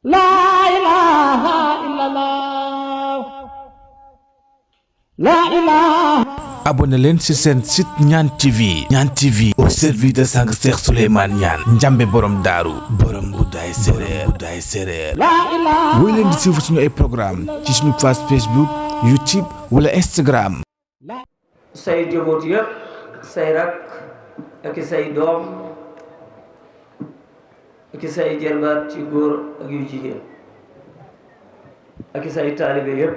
La ilaha illallah. La ilaha. abonné leen ci seen site Niane TV. Niane TV au service de sang Cheikh Souleymane Niane njambe borom daaru borom guddaay séréer La ilaha. woy leen di suivre suñu ay programme ci suñu page Facebook YouTube wala Instagram. say njaboot yëpp say rak ak i say doom ak i say jarbaat ci góor ak yu jigéen ak i say taalibe yëpp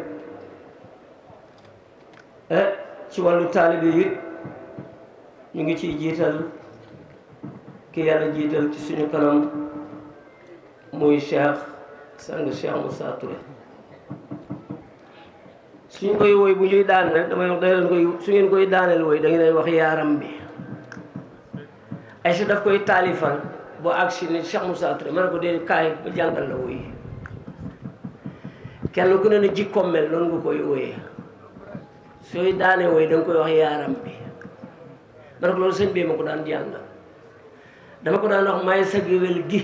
ci wàllu taalibe yi ñu ngi ciy jiital ki yàlla jiital ci suñu kanam muy Cheikh sang Cheikh Moussa Touré suñ koy woy bu ñuy daan rek damay wax da leen koy su ngeen koy daaneel woy da ngeen wax yaaram bi ay si daf koy taalifal boo agsi ni Cheikh Moussa Touré ma ne ko dee kaay ba jàngal la woy kenn ku ne ne jikkoom mel noonu nga koy woyee sooy daane woy da nga koy wax yaaram bi ma ne ko loolu sëñ bi ma ko daan jàngal dama ko daan wax maay sa géwél gi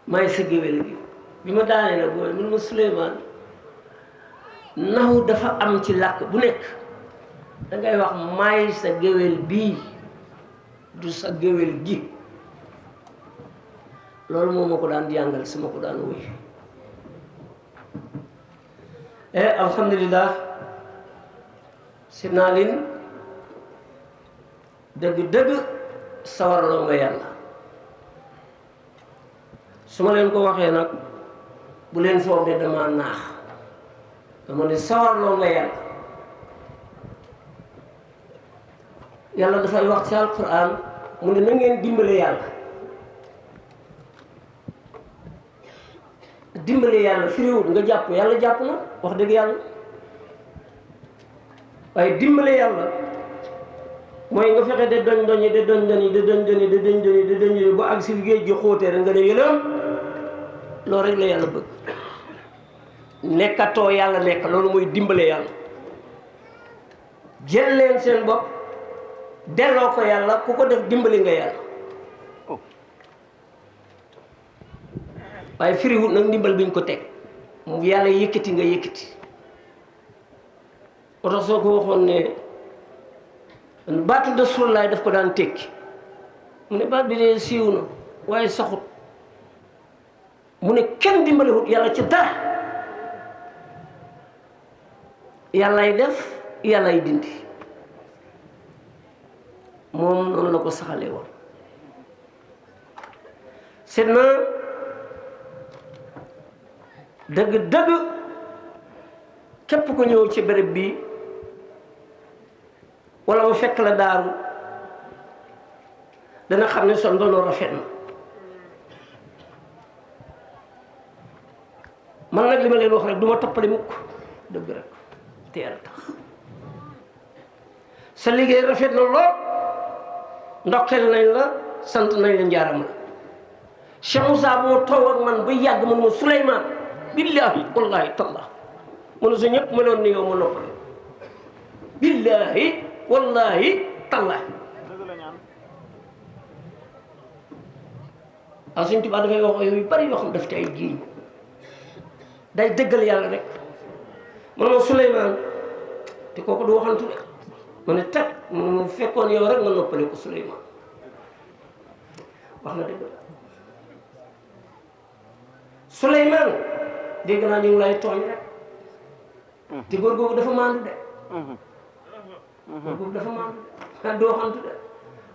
maay sa géwél gi bi ma daanee nag booy mun ma Souleymane naxu dafa am ci làkk bu nekk dangay wax maay sa géwél bii du sa géwél gi loolu moom ma ko daan jàngal si ma ko daan woy alhamdulilah si naa leen dëgg-dëgg sawarloo nga yàlla su ma leen ko waxee nag bu leen foog de dama naax dama ne sawarloo nga yàlla yàlla dafay wax ci alquran mu ne na ngeen dimbale yàlla dimbale yàlla firiwut nga jàpp yàlla jàpp na wax dëgg yàlla waaye dimbale yàlla mooy nga fexe de doñ doñi de doñ doñi de doñ doñi de doñ doñi de doñ doñi ba ak si géej gi xóotee rek nga ne yëlam loolu rek la yàlla bëgg nekkatoo yàlla nekk loolu mooy dimbale yàlla jël leen seen bopp delloo ko yàlla ku ko def dimbali nga yàlla waaye firiwut nag ndimbal biñ ko teg mu yàlla yëkkati nga yëkkati moo tax soo ko waxoon ne baatu Rasulullaah daf ko daan tekki mu ne baat bi dee siiw na waaye saxut mu ne kenn dimbalewut yàlla ci dara yàllay def yàllay dindi moom noonu la ko saxalee woon seet na dëgg-dëgg képp ku ñëw ci béréb bi wala mu fekk la daaru dana xam ne sa ndono rafet na man nag li ma leen wax rek du ma toppale mukk dëgg rek te yàlla tax sa liggéey rafet na lool ndokkeel nañ la sant nañ la njaaram la Cheikh Moussa boo toog ak man ba yàgg man ma Souleymane billaahi wallaahi tallah mënu sa ñëpp mënoon ni yow ma noppale billaahi wallaahi tallah waaw suñ tubaab dafay wax yooyu bari yoo xam daf ci ay jiiñ day dëggal yàlla rek man ma Souleymane te kooku du waxantu de ma ne teg mu fekkoon yow rek nga noppale ko Souleymane wax na dëgg Souleymane dégg naa ñu ngi lay tooñ rek te góor googu dafa maandu de góor googu dafa maandu de doo xantu de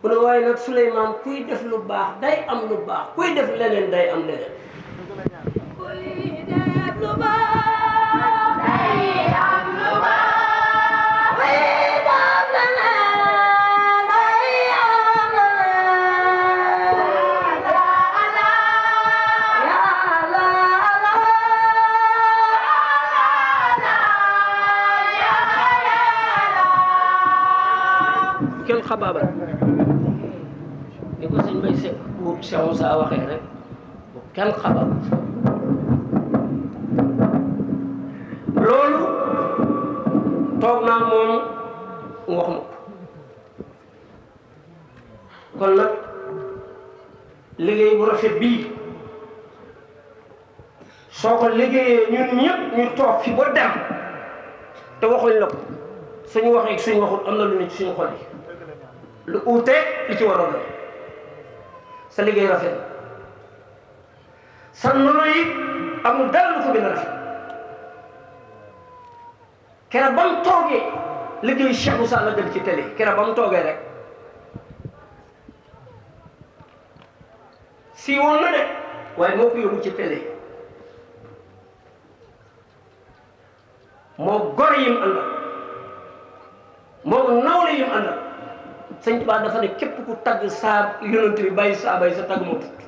mu ne waaye nag Souleymane kuy def lu baax day am lu baax kuy def leneen day am leneen kuy def lu baax day am lu baax kuy def leneen day am leneen kenn xabaabal ni ko sëñ Bay Seck bu Cheikh Moussa waxee rek bu kenn xabaabal loolu toog naa moom mu wax ma ko kon nag liggéey bu rafet bii soo ko liggéeyee ñun ñëpp ñu toog fi ba dem te waxuñ la ko suñu waxee suñu waxul am na lu ne ci suñu xol yi lu uuteeg li ci waroon sa liggéey rafet sa nono yi amul dara lu ko gën a rafet keroog ba mu toogee liggéey Cheikh Moussa la dem ci télé keroog ba mu toogee rek si woon na de waaye moo ko yóbbu ci télé moo gore yim àndal moo nawle yim àndal sëñ Tuubaa dafa ne képp ku tagg saa yonent bi bàyyi saaba yi sa tagg moo tut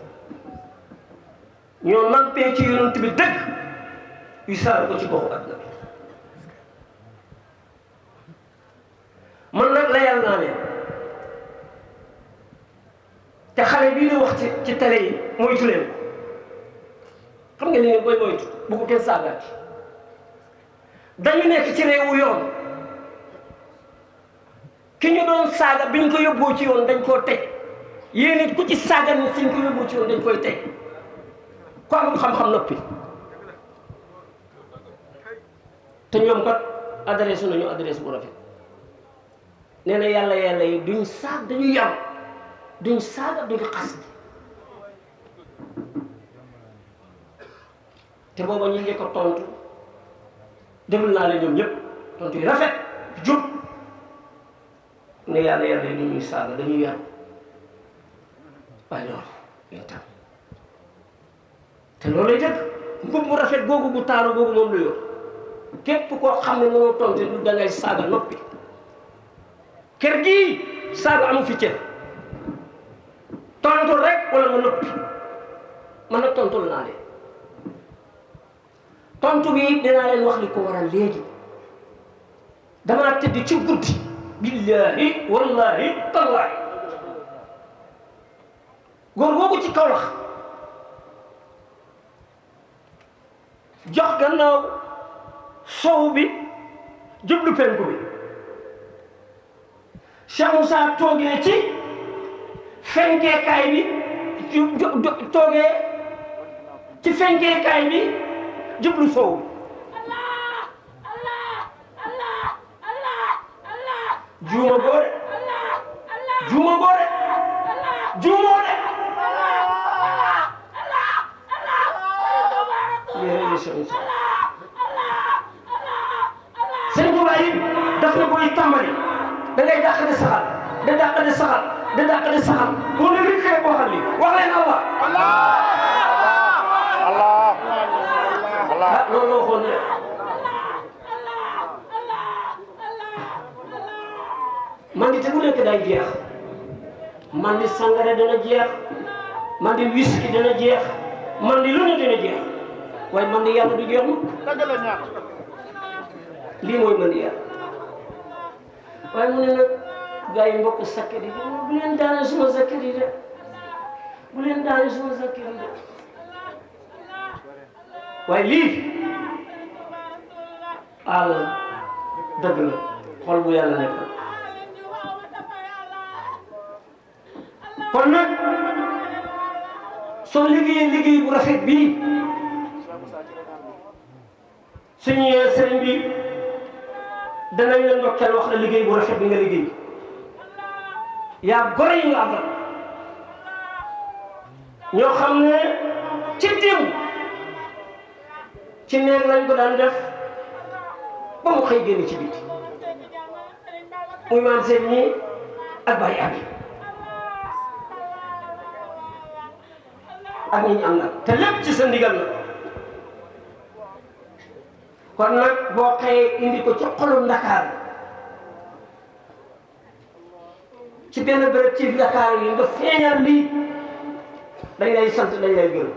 ñoo nampee ci yonent bi dëgg yu saar ko ci goxu àdduna bi man nag layal naa leen te xale bii di wax ci télé yi moytu leen ko xam nga li ngeen koy moytu bu ko kenn saagaati dañu nekk ci réewu yoon ki ñu doon saaga biñ ko yóbboo ci yoon dañ koo teg yéen it ku ci saaga nit suñ ko yóbboo ci yoon dañ koy teg ko amul xam-xam noppi te ñoom kat adresse nañu adresse bu rafet nee na yàlla yi duñ saag dañu yar duñ saaga duñ xas te booba ñu ngi ko tontu déglu naa leen ñoom ñëpp tontu yi rafet jub ne yàlla yi du ñuy saaga dañuy yar waaye loolu yéen tam te loolu lay dëgg mbub mu rafet googu bu taaru googu moom la yor képp koo xam ne mënoo tontu du dangay saaga noppi kër gii saaga amu fi cër tontul rek wala nga noppi man nag tontul naa leen tontu bi dinaa leen wax li ko waral léegi damaa tëdd ci guddi billahi wallahi tallahi góor googu ci kaw lax jox gannaaw sow bi jublu penku bi Cheikh Moussa toogee ci fenkeekaay bi toogee ci fenkeekaay bi jublu sow juuma boore juuma boore juumoo de sëñ Tuubaa yi daf na koy tàmbali da ngay dàq di saxal da dàq di saxal da dàq di saxal moom la nit xëy waxal li wax leen Allah Allah loolu la waxoon ne man di te bu nekk day jeex man di sangara dana jeex man di whisky dana jeex man di lu ne dana jeex waaye man di yàlla du jeex mukk lii mooy man di yàlla waaye mu ne nag gars yi mbokk sakket yi bu leen daane suma sakket yi de bu leen daane suma sakket yi de waaye lii àll dëgg la xol bu yàlla nekk kon nag soo liggéeyee liggéey bu rafet bii suñu sëriñ bi danañ la ndokkeel wax la liggéey bu rafet bi nga liggéey yaa gore yi nga àndal ñoo xam ne ci démb ci neeg lañ ko daan def ba mu xëy génn ci biti muy maam seen ñi ak bàyyi abi ak ñi ñu am nag te lépp ci sa ndigal la kon nag boo xëyee indi ko ci xolu Ndakaar ci benn béréb ci Ndakaar yi nga feeñal lii dañ lay sant dañ lay gërëm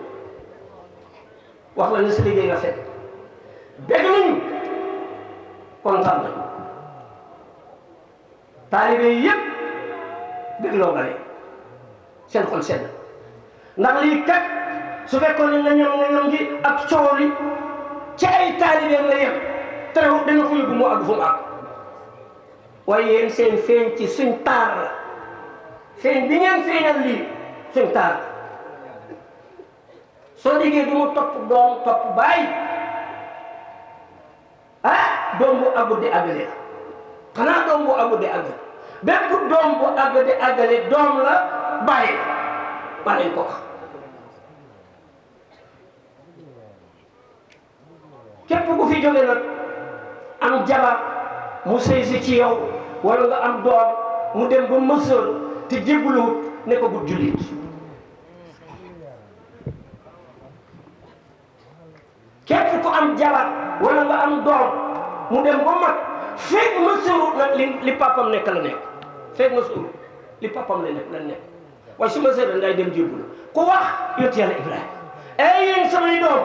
wax la ne sa liggéey rafet dégg nañu kontaan nañu taalibe yi yëpp dégloo nga leen seen xol sedd ndax lii kat su fekkoon ne nga ñam gi ak coow li ci ay taalibe la yem terewul dana ko yóbbu mu àgg fu mu àgg waaye yéen seen feeñ ci suñ taar la feeñ bi ngeen feeñal lii suñ taar soo liggéey du mu topp doom topp baay ah doom bu àggu di àggale la xanaa doom bu àggu di àggale bépp doom bu àgg di àggale doom la bàyyi la bàyyi ko képp ku fi jóge nag am jabar mu sëy si ci yow wala nga am doom mu dem ba mësal te jébbaluwut ne ko bu jullit képp ku am jabar wala nga am doom mu dem ba mag fekk mësal nag li papam nekk la nekk fekk mësal li papam la nekk waaye su mësal ngay dem jébbalu ku wax yot yàlla Ibrahima ay yéen samay doom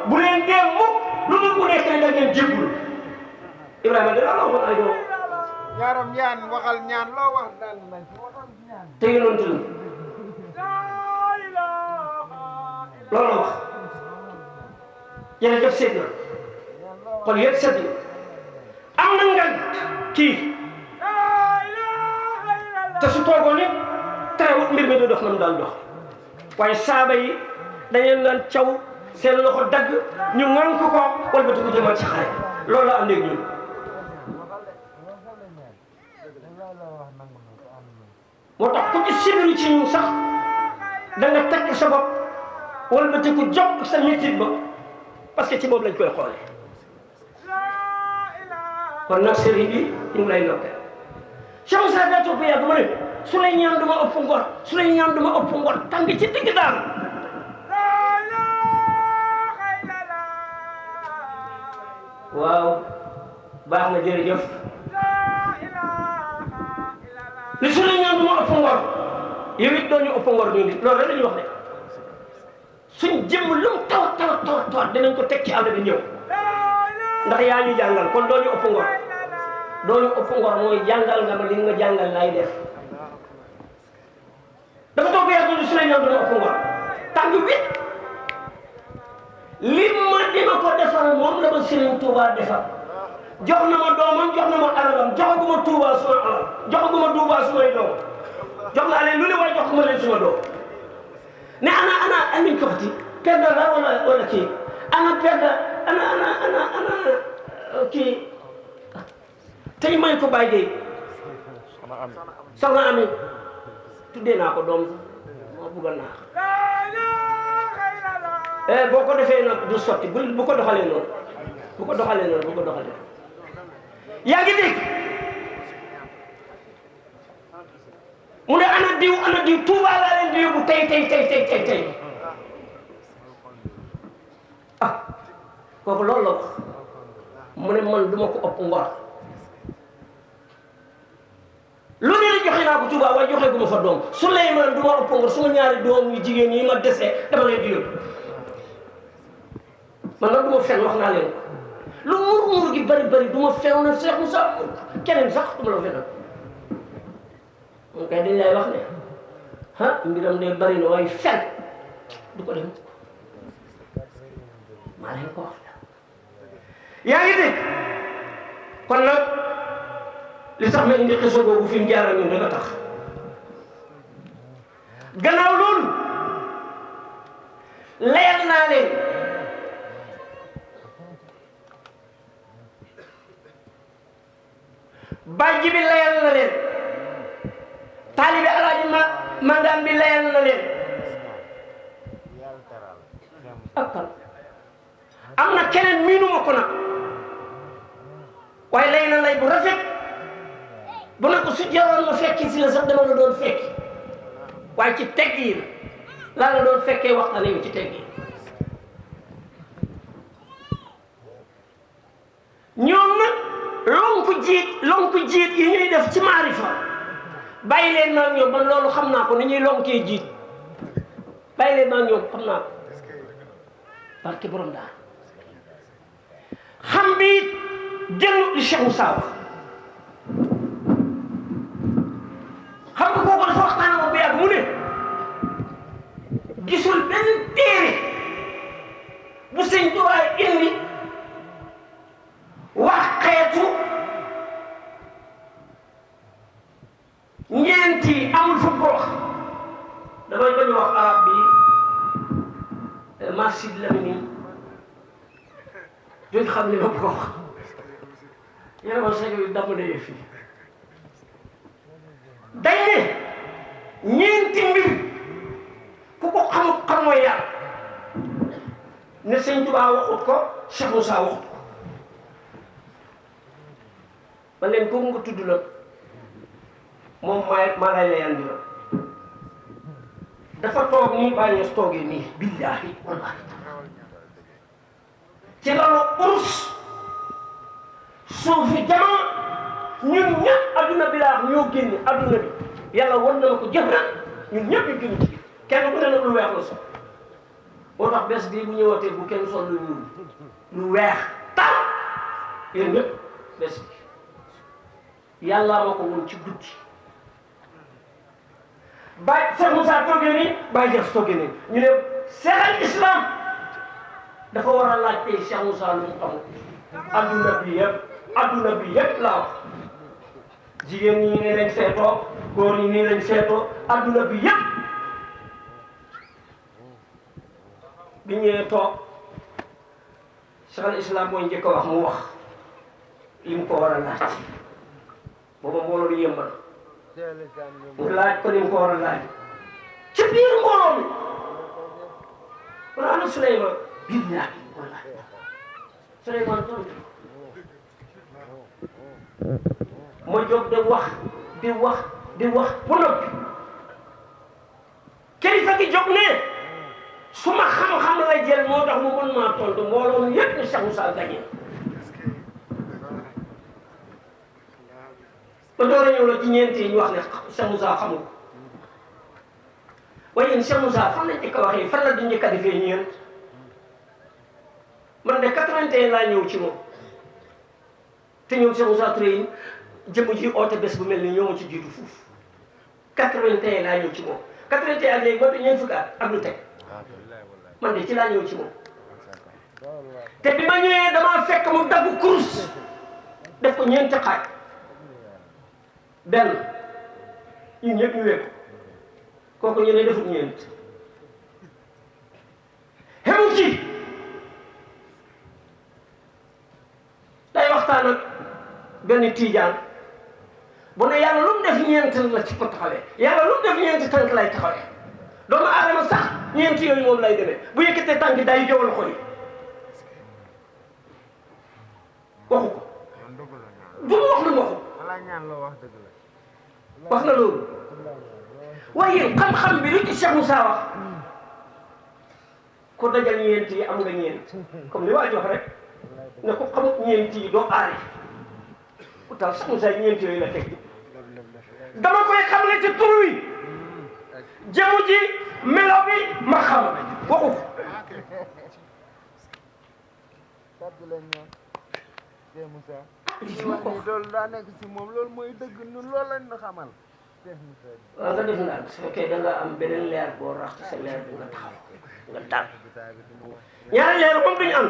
bu leen dee mukk lu dul bu nekk da ngeen jébbalu Ibrahima dina la waxoon ay doom yaaram ñaan waxal ñaan loo wax daal nañ te yonent la loolu wax jërëjëf seet na kon yëpp seet na am na ngan kii te su toogoon nit terewut mbir mi du dox na mu daan dox waaye saaba yi dañu daan caw seen loxo dagg ñu ŋànk ko wala ba ko jëmaat ci xare loolu la àndeeg ñun moo tax ku ci sibiru ci ñun sax da nga tekk sa bopp wala ba ku jóg sa métit ba parce que ci boobu lañ koy xoolee kon nag sëriñ bi ñu ngi lay noppee Cheikh Moussa daa toog ba yàgg ma ne su lay ñaan duma ëpp ngor su lay ñaan duma ëpp ngor tàng ci digg daal waaw baax na jërëjëf li su lay ñaan duma ëpp ngor yow it doo ñu ëpp ngor ñu nit loolu rek la ñuy wax de suñ jëmm lu mu taw dinañ ko teg ci àll bi ñëw ndax yaa ñu jàngal kon doo ñu ëpp ngor doo ñu ëpp ngor mooy jàngal nga ma li nga jàngal lay def dafa toog yàgg ni su lay ñaan duma ëpp ngor tàng wit li ma dima ko defal moom la ma Serigne Touba defal jox na ma doomam jox na ma alalam joxaguma Touba suma alal joxaguma Touba sumay doom jox naa leen lu ne waaye joxuma leen suma doom ne ana amiñ coxti perdre la wala kii ana perdre ana kii tey may ko bàyyi de soxna Ami tuddee naa ko doom moo buggal naa boo ko defee nag du sotti bu ko doxalee noonu bu ko doxalee yaa ngi dégg mu ne ana diw Touba laa leen di yóbbu tey ah kooku loolu la wax mu ne man duma ko ëpp ngor lu ne la joxe naa ko Touba waaye joxe gu ma fa doom Souleymane duma ëpp ngor suma ñaari doom yu jigéen yi ma desee dama leen di yóbbu man nag du ma fen wax naa leen lu mur gi bari du ma fen na Cheikh Moussa keneen sax du ma la fenal moom kay dañ lay wax ne mbiram de bari na waaye fen du ko def maa leen ko wax la yaa ngi dégg kon nag li tax ma indi xisa boobu fi mu jaara ñun danga tax gannaaw loolu leer naa leen bàjj bi layal na leen taalibe alaaji mandaan bi layal na leen akal am na keneen miinuma ko nag waaye lay na lay bu rafet bu ne ko su jaroon ma fekki si la sax dama la doon fekki waaye ci tegg yi laa la doon fekkee waxtaan yow ci tegg yi ñoom nag lonku jiit yi ñuy def ci maarifa bàyyi leen maa ñoom man loolu xam naa ko ni ñuy lonkee jiit bàyyi leen maa ñoom xam naa ko parce que borom daal xam bi jël li Cheikh Moussa wax xam nga kooku dafa waxtaan ak bi ak mu ne gisul benn téere bu sëñ Tuubaa indi wax xeetu ñeenti amul fu ko wax damay bañ a wax arab bi maa Sid Lamine duñ xam li ma bëgg a wax yéen a sëñ bi damm na yëf yi dañ ne ñeenti mbir ku ko xamut xam mooy yàlla ne sëñ Tuubaa waxut ko Cheikh Moussa waxut ko man leen kooku nga tudd la moom maa lay layal bi la dafa toog nii Baay Ñas toogee nii billaahi wallaahi ci loolu urus suufi jamono ñun ñëpp adduna bi laa ñoo génne adduna bi yàlla wan na ma ko jëf na ñun ñëpp ñu génn ci kenn ku ne nag lu weex la sol moo tax bés bii bu ñëwatee bu kenn sol lu ñuul lu weex tal yéen ñëpp bés bi yàlla ma ko woon ci guddi Baye Cheikh Moussa toogee nii Baye Niass toogee nii ñu ne Cheikh al Islam dafa war a laaj tey Cheikh Moussa lu mu xamul adduna bi yëpp laa wax jigéen ñi nii lañ seetoo góor ñi nii lañ seetoo adduna bi yëpp bi ñëwee toog Cheikh al Islam mooy njëkk a wax mu wax li mu ko war a laaj booba mbooloo bi yëmbal mu laaj ko ni mu ko war a laaj ci biir mbooloo mi kon ana Souleymane billaahi wallaahi Souleymane tontu ma jóg di wax ba noppi kilifa gi jóg ne su ma xam-xam la jël moo tax mu mën maa tontu mbooloo mi yëpp ne Cheikh Moussa gagné ba door a ñëw la ci ñeenti yi ñu wax ne Cheikh Moussa xamul ko waaye yéen Cheikh Moussa fan la njëkk a waxee fan la di njëkk a defee ñeent man de 81 laa ñëw ci moom te ñoom Cheikh Moussa Touré yi jëmm ji oote bés bu mel ni ñoo ma ci jiitu fuuf 81 laa ñëw ci moom 81 ak léegi ba ñeent fukki at ak lu teg man de ci laa ñëw ci moom te bi ma ñëwee damaa fekk mu dagg kurus def ko ñeenti xaaj benn ñun ñëpp ñu wekk kooku ñu ne defut ñeent xemu ci day waxtaan ak benn tiijaan bu ne yàlla lu mu def ñeent la ci ko taxawee yàlla lu mu def ñeenti tànk lay taxawee doomu aadama sax ñeenti yooyu moom lay demee bu yëkkatee tànk day jow loxo yi waxu ko du mu wax lu mu waxu wax na loolu waaye xam-xam bi lu ci Cheikh Moussa wax ko dajal ñeent yi am nga ñeent comme li waa jox rek ne ko xamut ñeent yi doo aari pourtant Cheikh Moussa ñeent yooyu la teg dama koy xam ne ci tur wi jëmu ji melo bi ma xam waxu loolu daa nekk si moom loolu mooy dëgg ñun loolu lañ ñu xamal. waaw nga def naa su fekkee da nga am beneen leer boo rax ci sa leer bi nga taxaw nga dal ñaari leer moom duñu am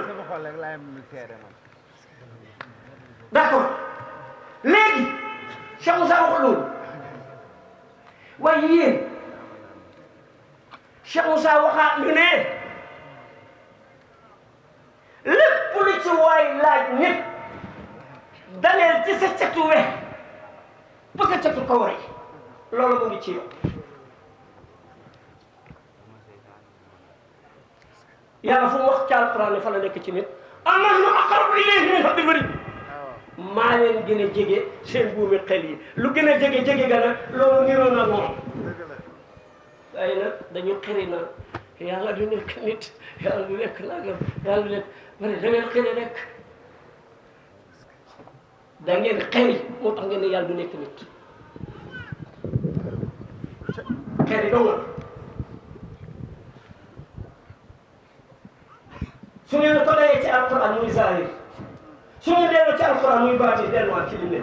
d'accord léegi Cheikh Moussa wax loolu waaye yéen Cheikh Moussa waxaat ñu ne lépp lu ci waay laaj nit daleel ci sa catu we ba sa catu kawar yi loolu mu ngi ci yow yàlla fu mu wax ci alquran ne fa la nekk ci nit nahnu aqrabu ilayhi min hablil warid maa leen gën a jege seen buumi xel yi lu gën a jege ga nag loolu niroo na moom waaye nag dañu xëri na yàlla du nekk nit yàlla du nekk nangam yàlla du nekk bari da ngeen xëri rek da ngeen xëri moo tax ngeen ne yàlla du nekk nit xëri dong la su ngeen ko dayee ci alquran muy zahir su ngeen delloo ci alquran muy baati delluwaat ci li ne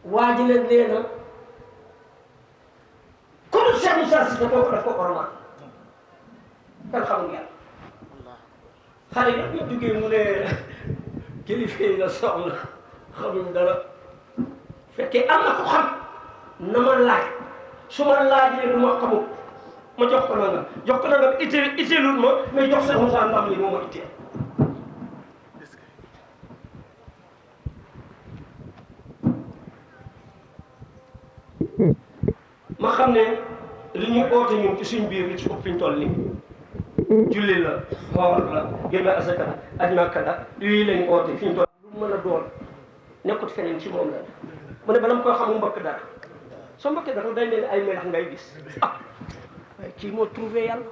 waa ji nag nee na comme Cheikh Moussa Cissé kooku daf ko ormal kan xamul yàlla xale yi ñu duggee mu ne kilifa yi la soxla xamuñ dara fekkee am na ko xam na ma laaj su ma laajee du ma xamul ma jox ko nangam itteelul ma mais jox Cheikh Moussa ndam li moo ma itteel. ma xam ne li ñuy oote ñun ci suñ biir li ci ëpp fi ñu toll nii julli la xool la génne asaka la aj Makka la lii lañ oote fi ñu toll lu mën a doon nekkut feneen ci moom la mu ne bala ma koy xam mu mbokk dara soo mbokkee dara day mel ni ay melax ngay gis ah waaye kii moo trouvé yàlla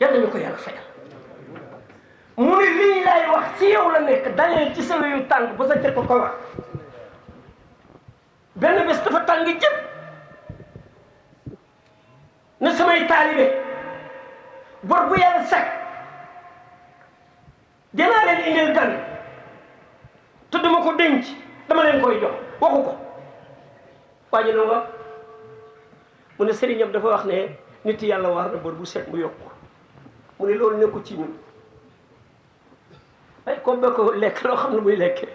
yal nañu ko yàlla fayal mu ne lii lay wax ci yow la nekk dalee ci sa weyu tànk ba sa jëkk ko wax benn bés dafa tàng jëpp ne samay taalibe bor bu yàlla sag dinaa leen indil gan te dama ko denc dama leen koy jox waxu ko waa ji wax mu ne sëriñam dafa wax ne nit yàlla war na bor bu set mu yokk mu ne loolu nekku ci ñun ay ko ba ko lekk loo xam ne muy lekkee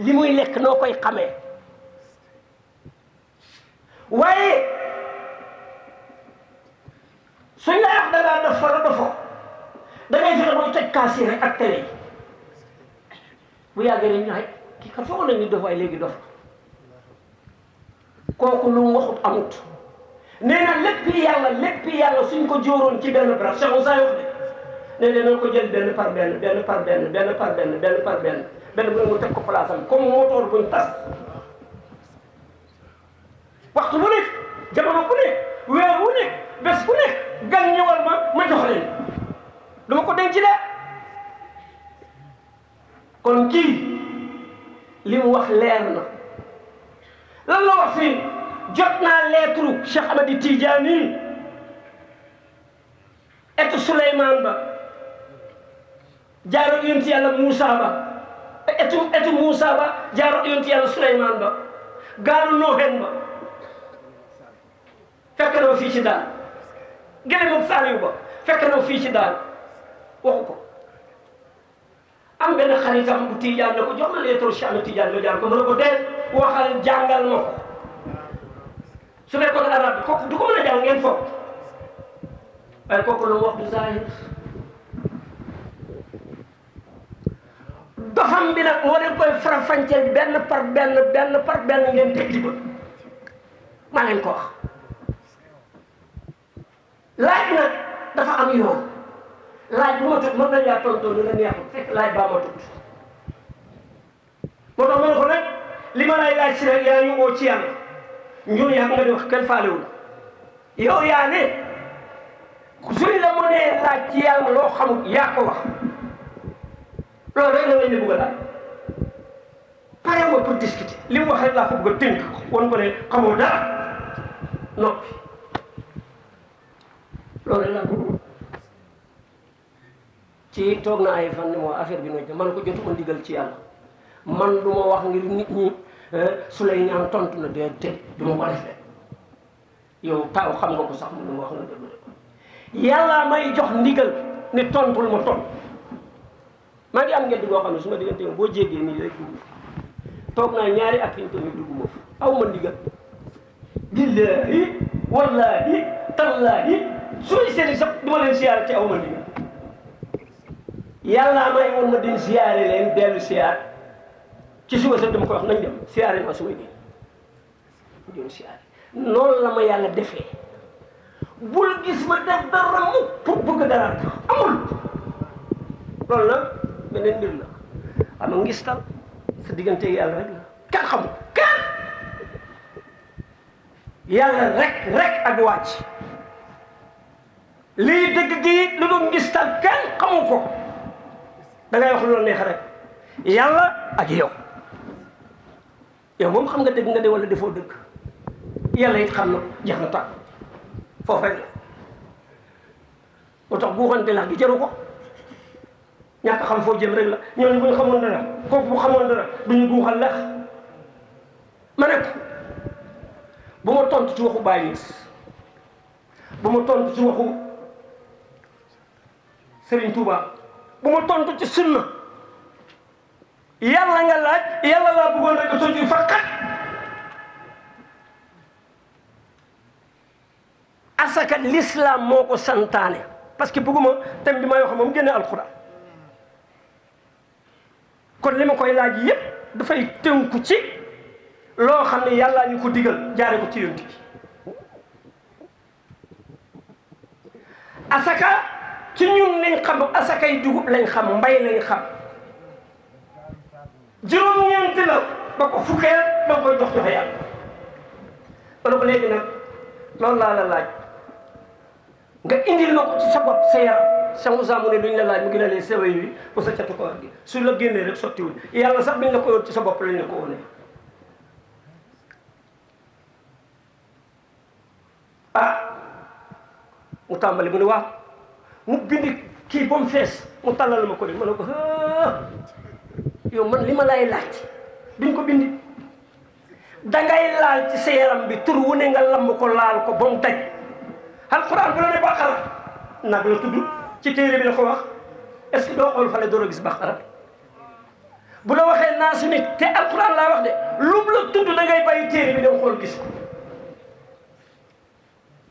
li muy lekk noo koy xamee waaye suñ lay wax da ngaa def fa la defoo da ngay fexe mooy toj kaas yi rek ak télé yi bu yàggee dañ ñaay kii kat foog nañ ni dof waaye léegi dof kooku lu mu waxut amut nee na lépp yàlla suñ ko jóoroon ci benn barab Cheikh Moussa wax de nee nañ ko jël benn par benn bu ne mu teg ko place am comme motoor buñ tas waxtu bu nekk jamono bu nekk weer bu nekk bés bu nekk gan ñëwal ma jox leen dama ko denc de kon kii li mu wax leer na lan la wax fii jot naa lettre Cheikh Ahmadi Tidiane etu Souleymane ba jaaro yonent yàlla Moussa ba etu Moussa ba jaaro yonent yàlla Souleymane ba gaalu Noohen ba fekk na fii ci daal gële moom Saliou ba fekk na fii ci daal waxu ko am benn xaritam bu Tidiane ne ko jox ma lettre Cheikh Ahmadi Tidiane nga jaar ko mën na ko dee waxal jàngal ma ko su fekkoon arab bi kooku du ko mën a jàng ngeen foog waaye kooku lu mu wax du zahir dofam bi nag moo leen koy farafànceel benn par benn ngeen teg ci ba maa leen ko wax laaj nag dafa am yoon laaj bu ma tut mën nañ laa tontoo lu la neexul fekk laaj baa ma tut moo tax ma ne ko nag li ma lay laaj si rek yaa ñu woo ci yàlla ñun yaa nga di wax kenn faalewul yow yaa ne suñ la mënee laaj ci yàlla loo xamul yaa ko wax loolu rek la lañ ne bëgg a laaj pare ma pour discuter li mu wax rek laa ko bëgg a tënk wan ko ne xamoo dara noppi loolu rek laa ko ci toog na ay fan ne moo affaire bi noonu man ko jotuma ndigal ci yàlla man du ma wax ngir nit ñi su lay ñaan tontu na déedéet du ma ko def de yow taw xam nga ko sax mu ne ma wax na dëgg yàlla may jox ndigal ne tontul ma tontu maa ngi am ngeen di boo xam ne su ma diggante boo jéggee nii rek dugg toog naa ñaari at fi ñu toog dugg ma fa aw ma ndigal billahi wallahi tallahi suy seeti sax du ma leen siyaare ci aw ma ndigal yàlla may woon ma din siyaare leen dellu siyaar ci suba sax dama koy wax nañ dem siyaare ma sumay dem siyaare noonu la ma yàlla defee bul gis ma def dara mu pour bëgg dara amul loolu nag beneen mbir la xam nga ngistal sa diggante yàlla rek la kenn xamul kenn yàlla rek ak wàcc lii dëgg gi lu dul ngistal kenn xamu ko da ngay wax lu la neex rek yàlla ak yow moom xam nga dëgg nga de wala defoo dëgg yàlla it xam na jeex na tàkk foofu rek la moo tax buuxante la gi jaru ko ñàkk xam foo jëm rek la ñooñu bu ñu xamoon dara kooku bu xamoon dara du ñu buuxal lex ma nekk bu ma tontu ci waxu Baye Niass bu ma tontu ci waxu Serigne Touba bu ma tontu ci sunna yàlla nga laaj yàlla laa bëggoon rek a tontu faqat asaka l'islam moo ko santaane parce que bëgguma thème bi may wax moom génne alquran kon li ma koy laaj yépp dafay tënku ci loo xam ne yàllaa ñu ko digal jaare ko ci yonent bi asaka ci ñun lañ xam asakay dugub lañ xam mbay lañ xam juróom-ñeenti la ba ko fukkeel da nga koy jox yàlla ma ne ko léegi nag loolu laa la laaj nga indil ma ko ci sa bopp sa yaram Cheikh Moussa mu ne duñ la laaj mu ngi la lee sewey wi pour sa catu koor gi su la génnee rek sottiwul yàlla sax biñ la ko yor ci sa bopp lañ la ko wone mu tàmbali mu ne waaw mu bind kii ba mu fees mu tàllal ma ko de ma ne ko yow man li ma lay laaj duñ ko bindi dangay laal ci sa yaram bi tur wu ne nga lamb ko laal ko ba mu daj alxuraan bu la ne baqara nag la tudd ci téere bi la ko wax est-ce que doo xool fale door a gis baqara bu la waxee naa su nit te alxuraan laa wax de lum la tudd da ngay bàyyi téere bi dem xool gis ko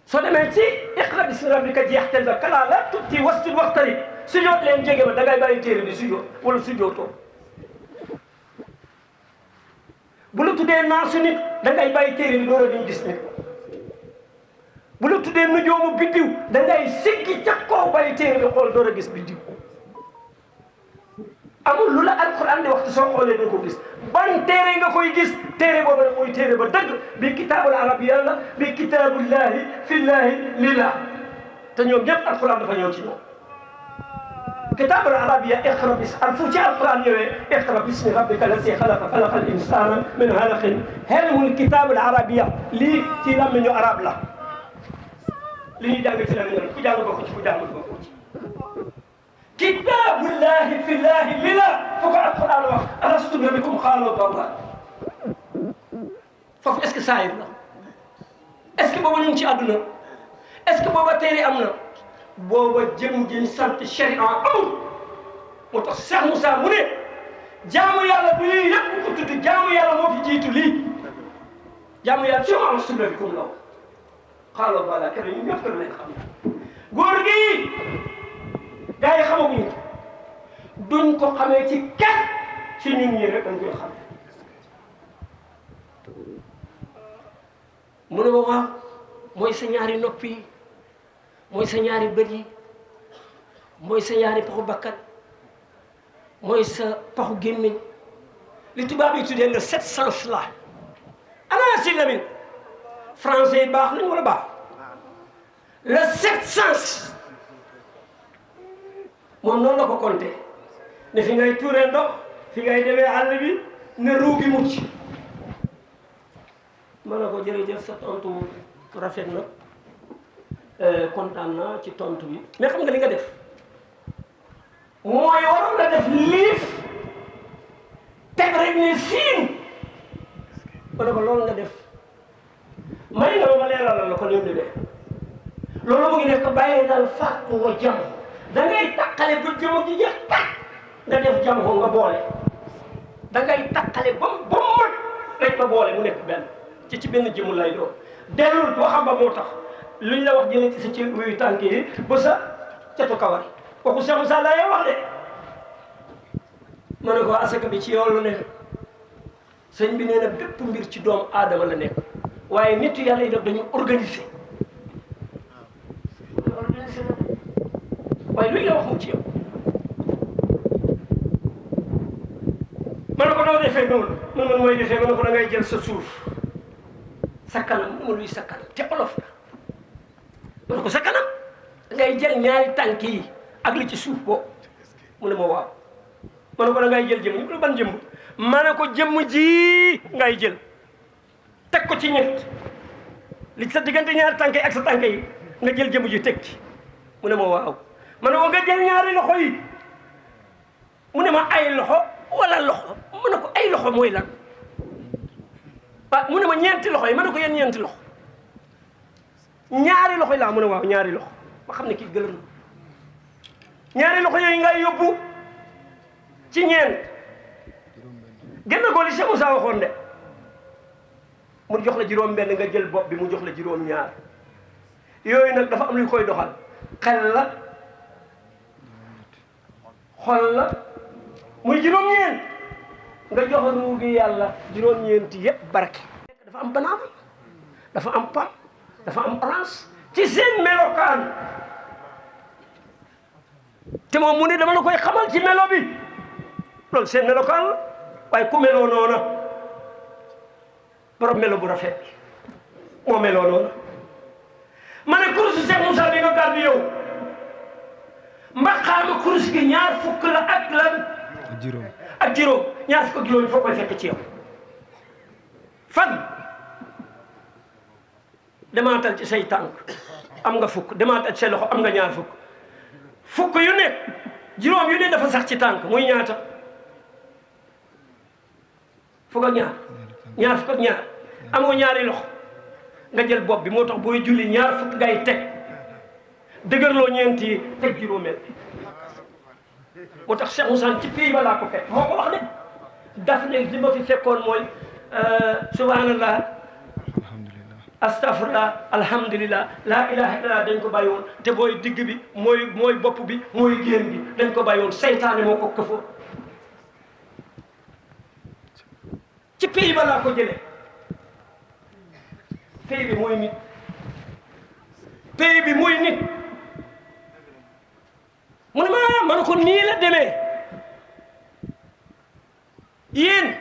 soo demee ci iqra bismi rabbika jeextel ba kalaa la tuuti wasjud waqtarib sujjóot leen jege ma da ngay bàyyi téere bi sujjóot wala sujjóotoo bu la tuddee naasu nit da ngay bàyyi téere bi door a duñ gis nit bu la tuddee nujoomu biddiw da ngay siggi ca kaw bàyyi téere bi xool door a gis biddiw amul lu la alquran di waxtu soo xoolee da nga ko gis ban téere nga koy gis téere boobu nag mooy téere ba dëgg bi kitaabul arabiyya la bi kitaabullahi fillahi lillah te ñoom ñëpp alquran dafa ñëw ci ñoom kitaabul arabiyya iqra bis fu ci alquran ñëwee iqra bismi rabbika allati xalaqa xalaqal insana min alaqin helmul kitaabul arabiyya lii ci làmmiñu arab la li ñuy jàng ci làmmiñu ku jàng bokk ci ku jàngul bokk ci kitaabullahi fillahi lillah foo ko alquran wax alastu bi rabbikum qaalu bala foofu est-ce que saayir la est-ce que booba ñu ngi ci àdduna est-ce que booba téere am na booba jëm ji ñu sant sharia amul moo tax Cheikh Moussa mu ne jaamu yàlla bu ñuy yëpp bu ko tudd jaamu yàlla moo fi jiitu lii jaamu yàlla ci alastu bi rabbikum la qaalu bala kenn ñun ñëpp lañ xam góor gi gaa yi xamaguñu ko duñ ko xamee ci kenn ci ñun ñii rek dañ koy xam mu ne waaw mooy sa ñaari nopp yi mooy sa ñaari bët yi mooy sa ñaari paxu bakkan mooy sa paxu gémmiñ li tubaab yi tuddee le sept sens la ana si Lamine français yi baax nañ wala baax le sept sens moom noonu la ko compté ne fi ngay tuuree ndox fi ngay demee àll bi ne ruu gi mucc ma ne ko jërëjëf sa tontu rafet na kontaan naa ci tontu bi mais xam nga li nga def mooy waroon la def liif teg rek ne siin ma ne ko loolu nga def may nga ma leeral la ko lim di def loolu mu ngi def ko bàyyee daal fàttu wa jam da ngay takkale ba jëmm ji jeex tàkk nga def jam ko nga boole da ngay takkale ba mu mat rek nga boole mu nekk benn ci benn jëmm lay doon dellul boo xam ba moo tax luñ la wax jëlee ci sa ci wuyu tànk yi ba sa catu kawar kooku Cheikh Moussa lay wax de ma ne ko asaka bi ci yow lu ne sëñ bi nee na bépp mbir ci doomu aadama la nekk waaye nit yàlla yi def dañu organiser waaye luñ la wax mu ci yow ma ne ko doo defee noonu man mooy defee ma ne ko da ngay jël sa suuf sa kanam mu luy sa kanam te olof la ma ne ko sa kanam da ngay jël ñaari tànk yi ak li ci suuf boobu mu ne ma waaw ma ne ko da ngay jël jëmm ñu ko ban jëmm ma ne ko jëmm ji ngay jël teg ko ci ñett li sa diggante ñaari tànk yi ak sa tànk yi nga jël jëmm ji teg ci mu ne ma waaw ma ne ko nga jël ñaari loxo yi mu ne ma ay loxo wala loxo mu ne ko ay loxo mooy lan waaw mu ne ma ñeenti loxo yi ma ne ko yéen ñeenti loxo ñaari loxo yi laa mu ne waaw ñaari loxo ma xam ne kii gëlëm ñaari loxo yooyu ngay yóbbu ci ñeent gën a góor li Cheikh Moussa waxoon de mu jox la juróom benn nga jël bopp bi mu jox la juróom ñaar yooyu nag dafa am lu koy doxal xel la xol la muy juróom-ñeent nga jox ruu gi yàlla juróom-ñeenti yëpp barke. dafa am banaana dafa am pam dafa am orange ci seen melokaan te moom mu ne dama la koy xamal ci melo bi loolu seen melokaan la waaye ku meloo noona borom melo bu rafet moo meloo noona ma ne kurus Cheikh Moussa bi nga gàddu yow maqaama kurus gi ñaar fukk la ak lan ak juróom ñaar fukk ak juróom foo koy fekk ci yow fan demaatal ci say tànk am nga fukk demaatal ci say loxo am nga ñaar fukk fukk yu nekk juróom yu ne dafa sax ci tànk muy ñaata fukk ak ñaar ñaar fukk ak ñaar am nga ñaari loxo nga jël bopp bi moo tax booy julli ñaar fukk ngay teg dëgërloo ñeent yi teg juróomeel moo tax Cheikh Moussa ci pays ba laa ko fekk moo ko wax de daf ne li ma fi fekkoon mooy subhanallah astafurlah alhamdulillah laa ilaha illallah dañ ko bàyyi woon te booy digg bi mooy bopp bi mooy génn bi dañ ko bàyyi woon seytaane moo ko këfoo ci pays ba laa ko jëlee pays bi mooy nit pays bi mooy nit mu ne ma ne ko nii la demee yéen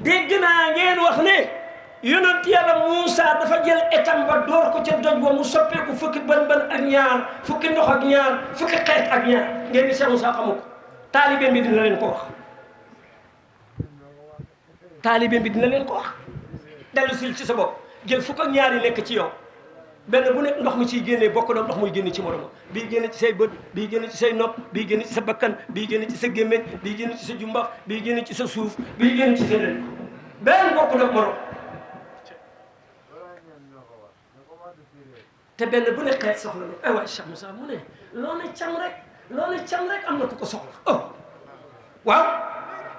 dégg naa ngeen wax ne yonent yàlla Moussa dafa jël etam ba door ko ca doj ba mu soppeeku fukki ban ak ñaar fukki ndox ak ñaar fukki xeet ak ñaar ngeen ni Cheikh Moussa xamu ko taalibe bi dina leen ko wax taalibe bi dina leen ko wax dellu sil ci sa bopp jël fukk ak ñaar yi nekk ci yow benn bu nekk ndox mi ciy génnee bokk doom ndox muy génne ci moromam bii génne ci say bët bii génne ci say nopp bii génne ci sa bakkan bii génne ci sa gémmeñ bii génne ci sa jumbax bii génne ci sa suuf bii génne ci sa nen benn bokk doom morom te benn bu nekk xeet soxla na ay waay Cheikh Moussa mu ne loo ne cam rek am na ku ko soxla oh waaw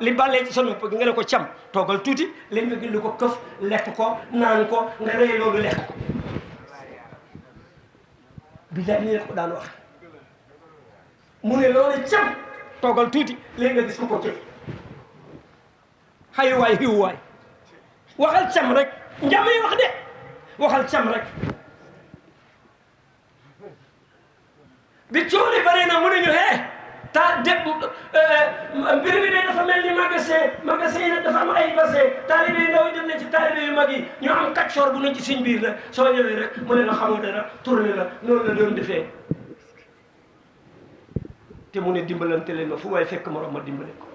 li bàllee ci sa nopp gi nga ne ko cam toogal tuuti léegi nga gilli ko këf lekk ko naan ko nga rëy loolu lekk ko billaay nii la ko daan wax mu ne loolu cam toogal tuuti léegi nga gis ko ko këf xayuwaay xiwuwaay waxal cam rek njam yi wax de waxal cam rek bi cooli bare na mu ne ñu ta dép mbir mi de dafa mel ni magasin yi nag dafa am ay bassin taalibe yu ndaw yi dem nañ ci taalibe yu mag yi ñu am kaccoor bu ne ci suñ biir la soo ñëwee rek mu ne la xamoo dara tourné la noonu la doon defee te mu ne dimbalante leen ma fu waay fekk morom ma dimbale ko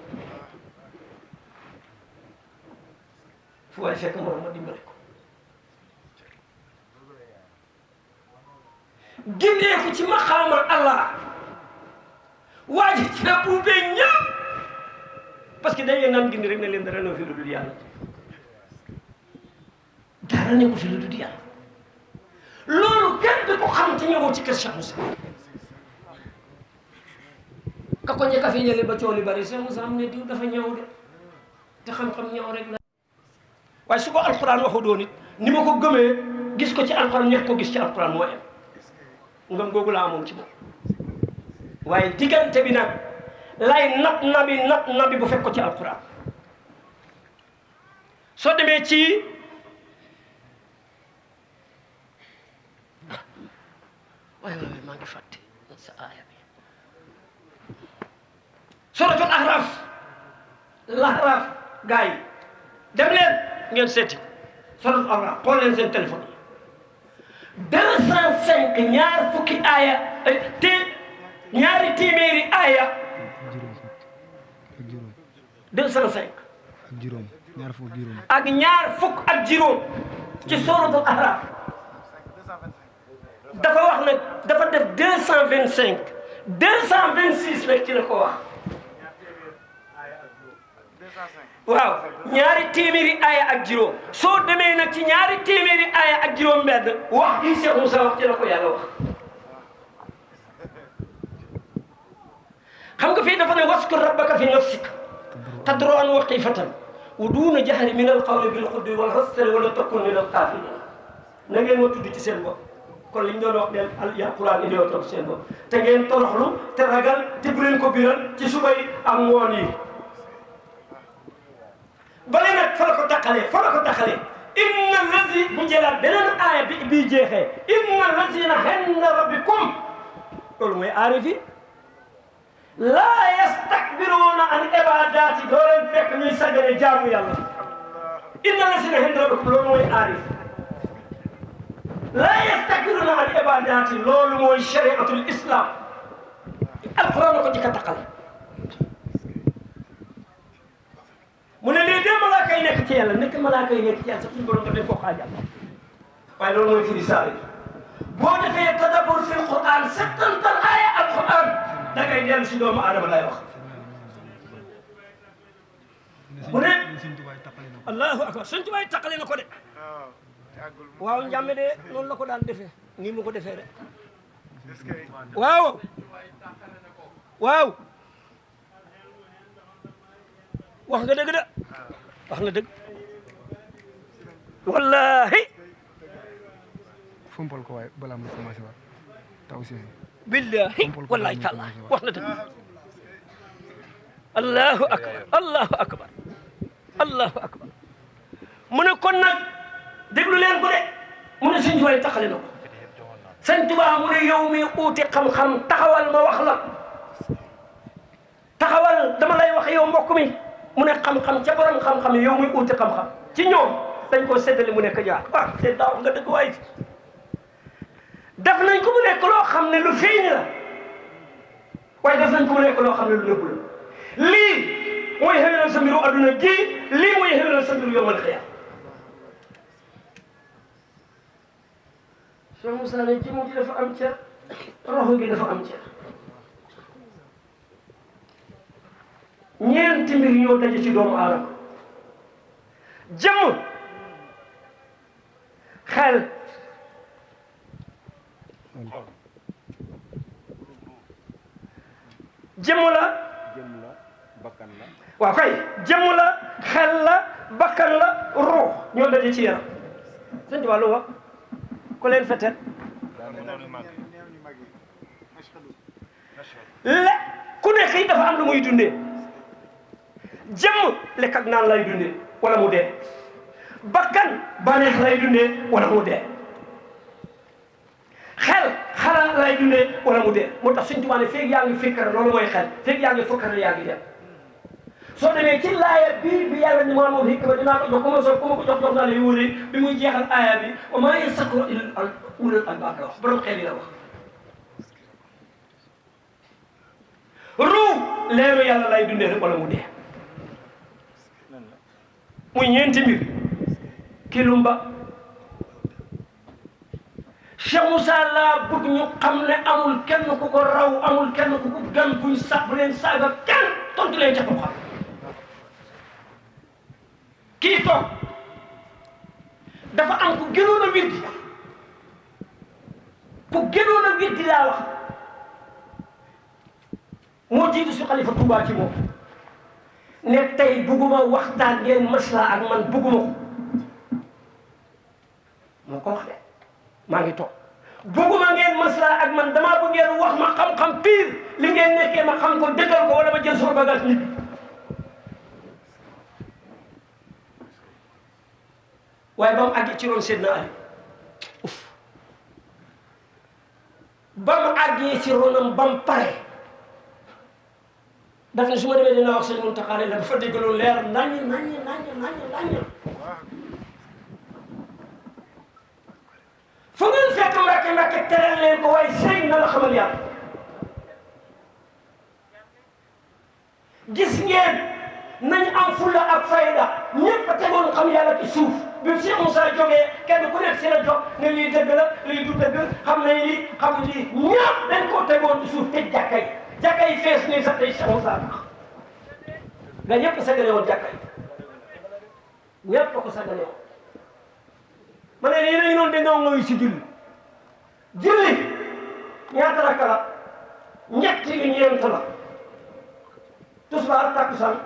fu waay fekk morom ma dimbale ko gindeeku ci maqaama Allah waa ji ci la buubee ñëpp parce que dañ leen naan gindi rek ne leen dara ne fi lu dul yàlla dara ne ko fi lu dul yàlla loolu kenn du ko xam te ñëwoo ci kër Cheikh Moussa ka ko njëkk a fi ñële ba coow li bari Cheikh Moussa am ne diw dafa ñëw de te xam-xam ñëw rek la waaye su ko alxuraan waxu doon it ni ma ko gëmee gis ko ci alxuraan ñett ko gis ci alxuraan moo em ngëm googu laa amoon ci moom waaye diggante bi nag lay nab nabi bu fekk ko ci alquran soo demee ci waay maa ngi fàtte sa aaya bi suratul Ahraf gars yi dem leen ngeen seeti suratul Ahraf xool leen seen téléphone yi 205 ñaar fukki aaya te ñaari téeméeri aaya 205 ak ñaar fukk ak juróom ci suratul Ahraf dafa wax nag dafa def 225 226 rek ci la ko wax waaw ñaari téeméeri aaya ak juróom soo demee nag ci ñaari téeméeri aaya ak juróom benn wax gi Cheikh Moussa wax ci la ko yàlla wax xam nga fii dafa ne waskur rabbaka fi nafsika tadarruan wa xifatan wa duuna jahri min alqawli bilxudwi wal hasri wala takun min alxaafiliin na ngeen ma tudd ci seen bopp kon li ñu doon wax ne yaa Quraan indi toog seen bopp te ngeen toroxlu te ragal te bu leen ko biral ci suba yi ak ngoon yi bale nag fa la ko taqalee inna allazi bu jëlaat beneen aaya bi bii jeexee inna allazina inda rabbikum loolu mooy aarifi laa yastakbiruuna an ibadaati doo leen fekk ñuy sagane jaamu yàlla inna allazina inda rabbikum loolu mooy aarif laa yastakbiruuna an ibadaati loolu mooy shariatul islam alquran la ko jëkk a taqale mu ne lii de malaaka yi nekk ci yàlla nekk malaaka yi nekk ci yàlla sax suñu borom daf koo xaajal waaye loolu mooy firi saari boo defee tadabbur fil Qur'an settantal aaya alquran da ngay dellu si doomu aadama lay wax mu ne allahu akbar suñ tubaay taqale na ko de waaw njàmme de noonu la ko daan defee nii mu ko defee de waaw wax nga dëgg de wax nga dëgg wallahi fompal ko waaye balaa ma commencé waat taw si billahi wallahi taala wax na dëgg allahu akbar allahu akbar mu ne kon nag déglu leen ko de mu ne sëñ Tuubaa taxale na ko sëñ Tuubaa mu ne yow mi uuti xam-xam taxawal ma wax la taxawal dama lay wax yow mbokk mi mu ne xam-xam ca borom xam-xam yow muy uuti xam-xam ci ñoom dañ ko séddale mu nekk jaar waaw te daaw nga dëgg waay def nañ ko mu nekk loo xam ne lu feeñ la waaye def nañ ko mu nekk loo xam ne lu nëbb la lii mooy xëwénal sa mbiru adduna ji lii mooy xëwénal sa mbiru yomal xiyaam Cheikh Moussa ne jëmm ji dafa am cer roxo gi dafa am cer ñeenti mbir ñoo daje ci doomu aadama jëmm xel jëmm la bakkan la waaw kay jëmm la xel la bakkan la ruux ñoo daje ci yaram sëñ Tuubaa lu wax ku leen feteel le ku nekk yi dafa am lu muy dundee jëmm lekk ak naan lay dundee wala mu dee bakkan baneex lay dundee wala mu dee xel xalaat lay dundee wala mu dee moo tax Sëñ Tuubaa ne feeg yaa ngi fikkar loolu mooy xel feeg yaa ngi fukkar yaa ngi dem soo demee ci laaya bii bi yàlla ni maa moom hikma dinaa ko jox commencé ku ma ko jox naa la yóore bi muy jeexal aaya bi wa maa yazakkaru illaa ulul albaab la wax borom xel yi la wax ruu leeru yàlla lay dundee rek wala mu dee muy ñeenti mbir kilumba Cheikh Moussa laa bëgg ñu xam ne amul kenn ku ko raw amul kenn ku ko gan buñ sax bu leen saaga kenn tontu leen ca ko xam kii toog dafa am ku gënoon a weddi laa wax moo jiitu si xalifa Touba ci moom ne tey bugguma waxtaan ngeen masla ak man bugguma ko moo ko wax de maa ngi toog bugguma ngeen masla ak man damaa bëgg ngeen wax ma xam-xam pire li ngeen nekkee ma xam ko dëggal ko wala ma jël sama bagage nit waaye ba mu àggee ci roon Seydina Ali ba mu àggee ci ronam ba mu pare daf ne su ma demee dina wax sëñ Muntaxa la dafa dégg lu leer naññ fa ngeen fekk Mbàkke tereel leen ko waaye sëñ na la xamal yàlla gis ngeen nañ am fulla ak fayda ñëpp a tegoon xam yàlla ci suuf bi Cheikh Moussa jógee kenn ku nekk si la jox ne lii dëgg la lii du dëgg xam nañ lii xam lii ñëpp dañ koo tegoon ci suuf tëj jàkka yi fees nii sax tey Cheikh Moussa tax nga ñëpp sagale woon jàkka yi ñëpp ko sagale woon ma ne yéen a ngi doon dañoo ngoy si julli ñaata rakka la ñett yu ñeent la tisbaar takkusaan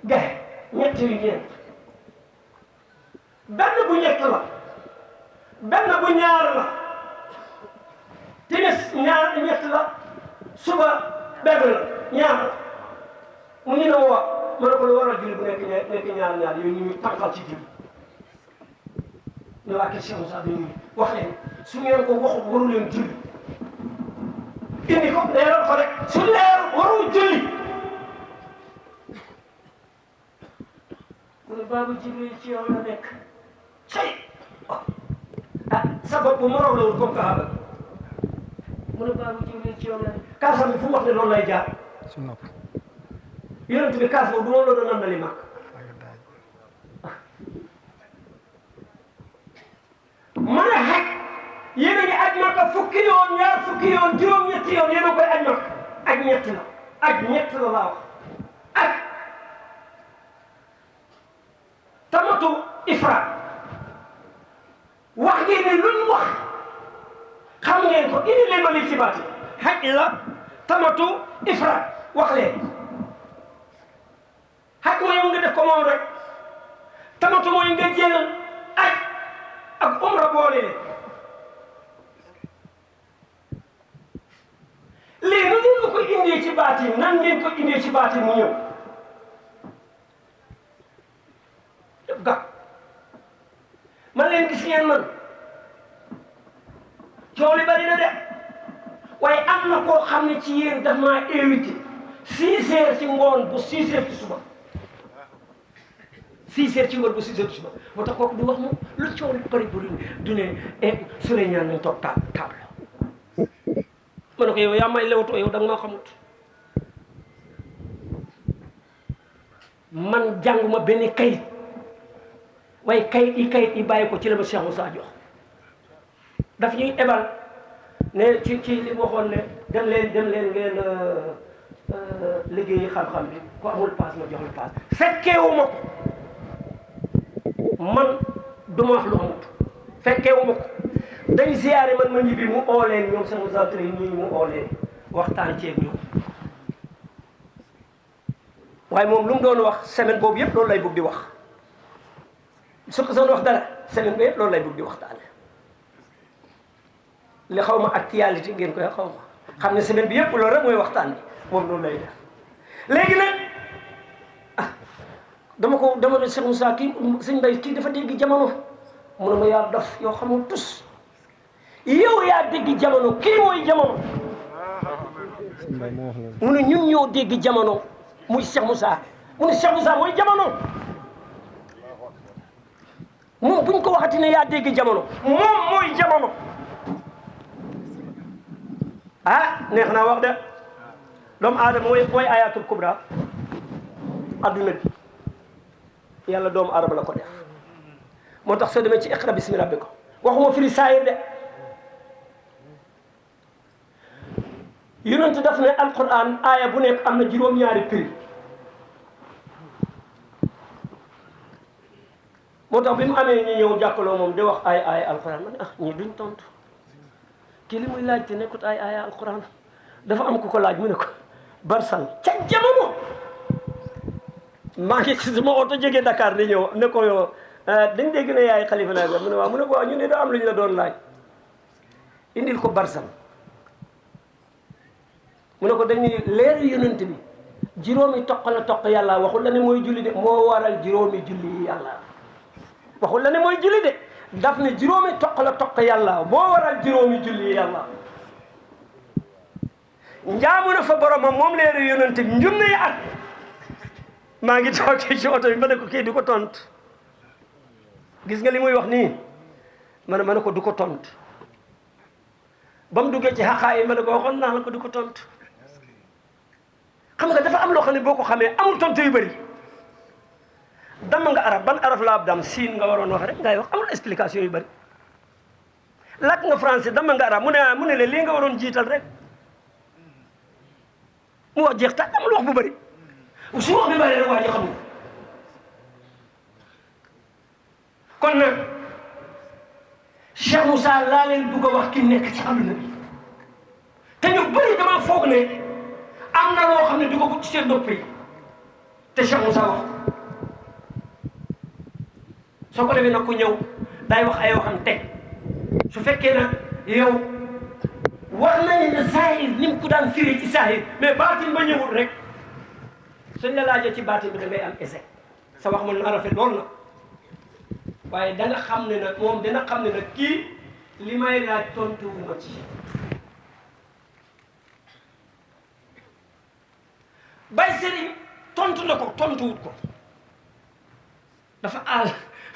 gaye ñett yu ñeent benn bu ñett la benn bu ñaar la timis ñaar ñett la suba benn la ñaar la mu ñu ne ma wax ma ne ko lu waral julli bu nekk ñaar yooyu ñu tànqal ci julli ñu waa kër Cheikh Moussa bi ñu wax leen su ngeen ko waxu waru leen julli indi ko leeral ko rek su leer waru julli mu ne Baba Jibril ci yow la nekk cay ah sa bopp bu moroom la wul comme kaaba mu ne Baba Jibril ci yow la nekk kaasam bi fu mu wax ne loolu lay jaar su nopp yonent bi kaas boobu du moom la doon nandali mag ma ne xaj yéen a ngi aj Makka fukki yoon ñaar fukki yoon juróom-ñetti yoon yéen a koy aj Makka aj ñett la aj ñett la laa wax aj tamatu ifraat wax ngeen ne luñ wax xam ngeen ko indi leen ma li ci baati xaj la tamatu ifraat wax leen xaj mooy nga def ko moom rek tamatu mooy nga jël aj ak umra boole léegi nan ngeen ko indee ci baati nan ngeen ko indee ci baati mu ñëw yëpp gàpp man leen gis ngeen man coow li bari na de waaye am na koo xam ne ci yéen daf maa invité 6 heures ci ngoon bu 6 heures ci suba 6 heures ci ngoon bu 6 heures ci suba moo tax kooku di wax moom lu coow li bari bari du ne su lay ñaan nañ toog table ma ne ko yow yaa may lewtoo yow da nga maa xamut man jànguma benn kayit waaye kayit yi bàyyi ko ci la ma Cheikh Moussa jox daf ñuy ebal ne ci li mu waxoon ne dem leen ngeen liggéeyi xam-xam bi ku amul paas ma jox la paas fekkeewuma ko man du ma wax lu amut fekkeewuma ko dañ ziyaare man ma ñibbi mu oo leen ñoom sama centre yi ñii mu oo leen waxtaan ceeg ñoom waaye moom lu mu doon wax semaine boobu yëpp loolu lay bëgg di wax su ko doon wax dara semaine boobu yëpp loolu lay bëgg di waxtaane li xaw ma actualité ngeen koy xaw ma xam ne semaine bi yëpp loolu rek mooy waxtaan bi moom loolu lay def léegi nag ah dama ne Cheikh Moussa kii sëñ Mbaye kii dafa dégg jamono mu ne ma yaa dof yoo xamul tus yow yaa dégg jamono kii mooy jamono mu ne ñun ñoo dégg jamono muy Cheikh Moussa mu ne Cheikh Moussa mooy jamono moom buñ ko waxati ne yaa dégg jamono moom mooy jamono ah neex naa wax de doomu aadama mooy ayatul kubra adduna bi yàlla doomu aadama la ko def moo tax soo demee ci iqra bismi rabbika waxuma firi saayir de yonent daf ne alquran aaya bu nekk am na juróom-ñaari prix moo tax bi mu amee ñi ñëw jàkkaloo moom di wax ay alquran man ñii duñ tontu kii li muy laaj te nekkut ay alquran dafa am ku ko laaj mu ne ko barsal ca jamono maa ngi ci sama oto jógee Dakar di ñëw ne ko yow dañ dégg ne yaay xalifa naa mu ne waaw mu ne ko waaw ñu ne da am lu ñu la doon laaj indil ko barsal mu ne ko dañuy leeru yonent bi juróomi toq la toq yàlla waxul la ne mooy julli de moo waral juróomi julli yàlla waxul la ne mooy julli de daf ne juróomi toq la toq yàlla moo waral juróomi julli yàlla njaamu na fa boromam moom leeru yonent bi njunne at maa ngi toogee ci oto bi ma ne ko kii du ko tont gis nga li muy wax nii ma ne ko du ko tont ba mu duggee ci xaqaa yi ma ne ko waxoon naa la ko du ko tont xam nga dafa am loo xam ne boo ko xamee amul tontu yu bëri dam nga arab ban arab la ab dam siin nga waroon wax rek ngay wax amul explication yu bëri lakk nga français dam nga arab mu ne la lii nga waroon jiital rek mu wax jeex tax amul wax bu bëri su wax bi bëri rek waa ji xamul kon nag Cheikh Moussa laa leen bugg a wax ki nekk ci àdduna bi te ñu bëri dama foog ne am na loo xam ne du ko ci seen bopp yi te Cheikh Moussa wax soo ko defee nag ku ñëw day wax ay waxam teg su fekkee nag yow wax nañu ne saahir ni mu ko daan firi ci saahir mais baatin ba ñëwul rek suñ la laajee ci baatin bi da ngay am échec sa wax mën na rafet lool na waaye da nga xam ne nag moom dina xam ne nag kii li may laaj tontuwuma ci bay sëriñ tontu na ko tontuwut ko dafa aal